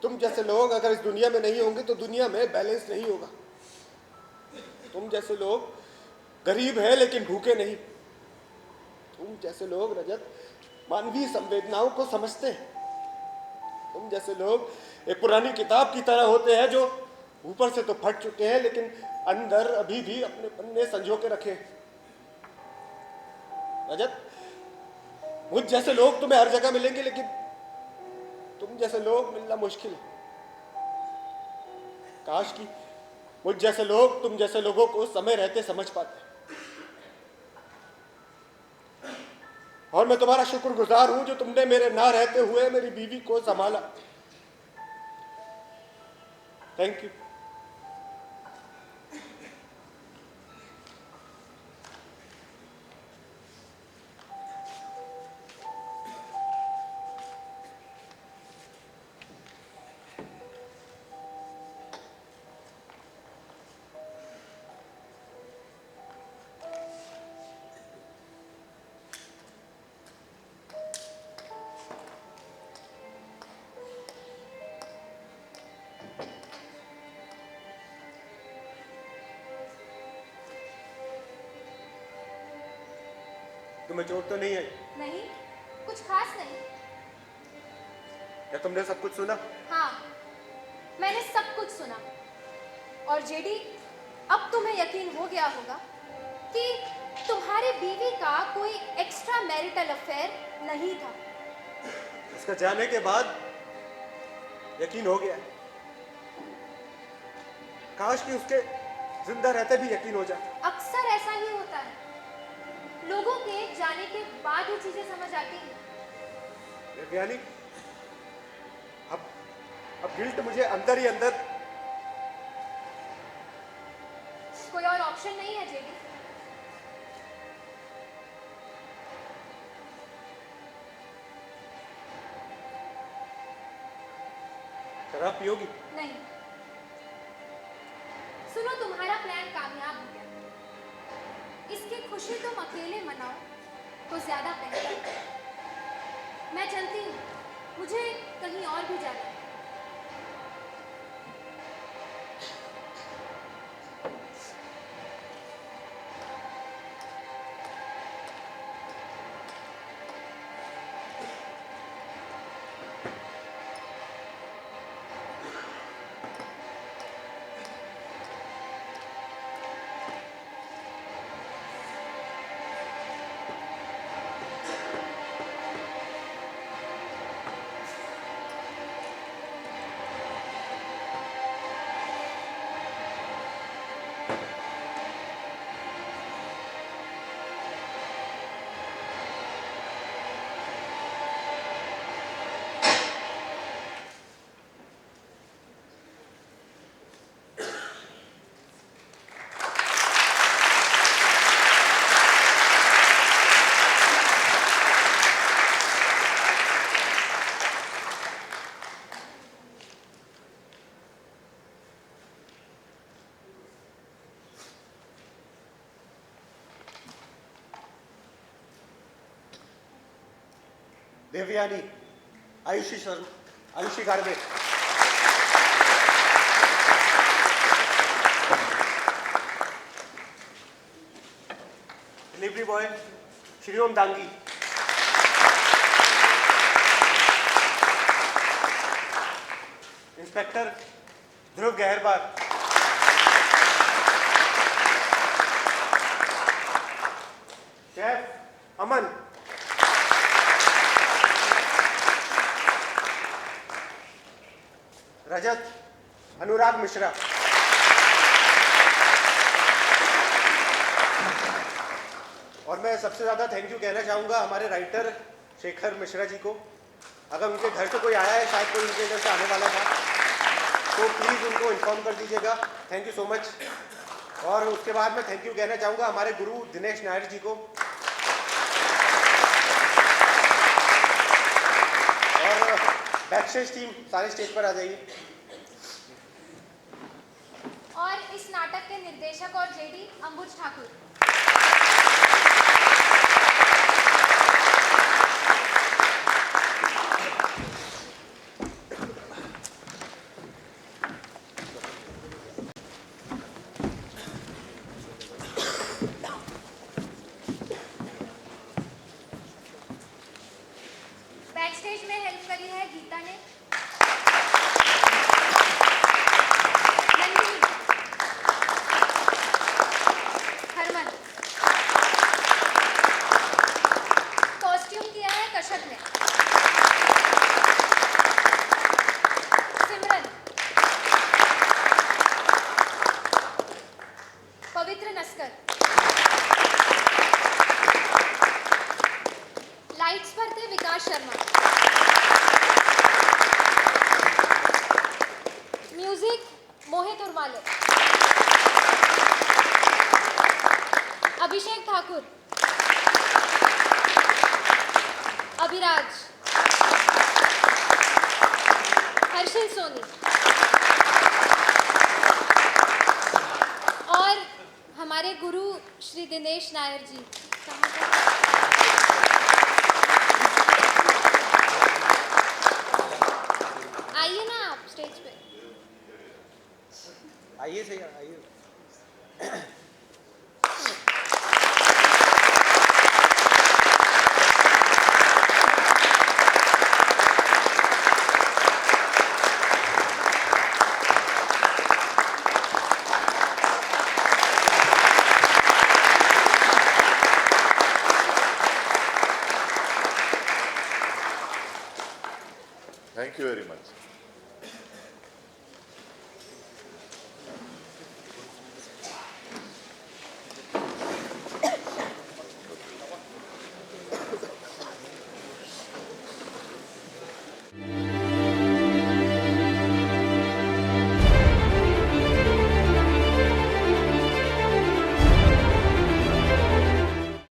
तुम जैसे लोग अगर इस दुनिया में नहीं होंगे तो दुनिया में बैलेंस नहीं होगा। तुम जैसे लोग गरीब हैं लेकिन भूखे नहीं। तुम जैसे लोग रजत मानवीय संवेदनाओं को समझते हैं। तुम जैसे लोग एक पुरानी किताब की तरह होते हैं जो ऊपर से तो फट चुके हैं लेकिन अंदर अभी भी अपने पन्ने संजो के रखे हैं। रजत, मुझ जैसे लोग तुम्हें हर जगह मिलेंगे लेकिन तुम जैसे लोग मिलना मुश्किल है। काश कि मुझ जैसे लोग तुम जैसे लोगों को समय रहते समझ पाते। और मैं तुम्हारा शुक्रगुजार हूं जो तुमने मेरे ना रहते हुए मेरी बीवी को संभाला। Thank you. तुम्हें चोट तो नहीं आई? नहीं, कुछ खास नहीं। क्या तुमने सब कुछ सुना? हाँ, मैंने सब कुछ सुना। और जेडी, अब तुम्हें यकीन हो गया होगा कि तुम्हारी बीवी का कोई एक्स्ट्रा मैरिटल अफेयर नहीं था। उसका जाने के बाद यकीन हो गया। काश कि उसके जिंदा रहते भी यकीन हो जाए। अक्सर ऐसा ही होता है, लोगों के जाने के बाद ही चीजें समझ आती हैं। वैज्ञानिक, अब गिल्ट मुझे अंदर ही अंदर। कोई और ऑप्शन नहीं है जेडी। शराब पियोगी? नहीं। सुनो, तुम्हारा प्लान कामयाब हो गया। इसकी खुशी तुम अकेले मनाओ तो ज्यादा बेहतर है। मैं चलती हूँ, मुझे कहीं और भी जाना है। Devyani, Ayushi Sharma, Ayushi Garbe, delivery boy Shriom Dangi, inspector Dhruv Gaharbar, chef Aman, Rajat Anurag Mishra, और मैं सबसे ज़्यादा थैंक यू कहना चाहूँगा हमारे राइटर शेखर मिश्रा जी को। अगर उनके घर से कोई आया है, शायद कोई उनके घर से आने वाला था, तो प्लीज़ उनको इन्फॉर्म कर दीजिएगा। Thank you so much. और उसके बाद मैं थैंक यू कहना चाहूँगा हमारे गुरु दिनेश नायर जी को, और बैकस्टेज टीम सारे स्टेज पर आ जाइए। और इस नाटक के निर्देशक और जेडी अंबुज ठाकुर। बैकस्टेज में हेल्प करी है गीता ने, नंदिनी, हरमन, कॉस्ट्यूम किया है कशक ने, सिमरन, पवित्र नस्कर, लाइट्स पर थे विकास शर्मा, म्यूजिक मोहित उर्माले, अभिषेक ठाकुर, अभिराज, हर्षिल सोनी, और हमारे गुरु श्री दिनेश नायर जी। कहाँ पे? आइए ना आप स्टेज पे। आइए सही, आइए। Thank you very much.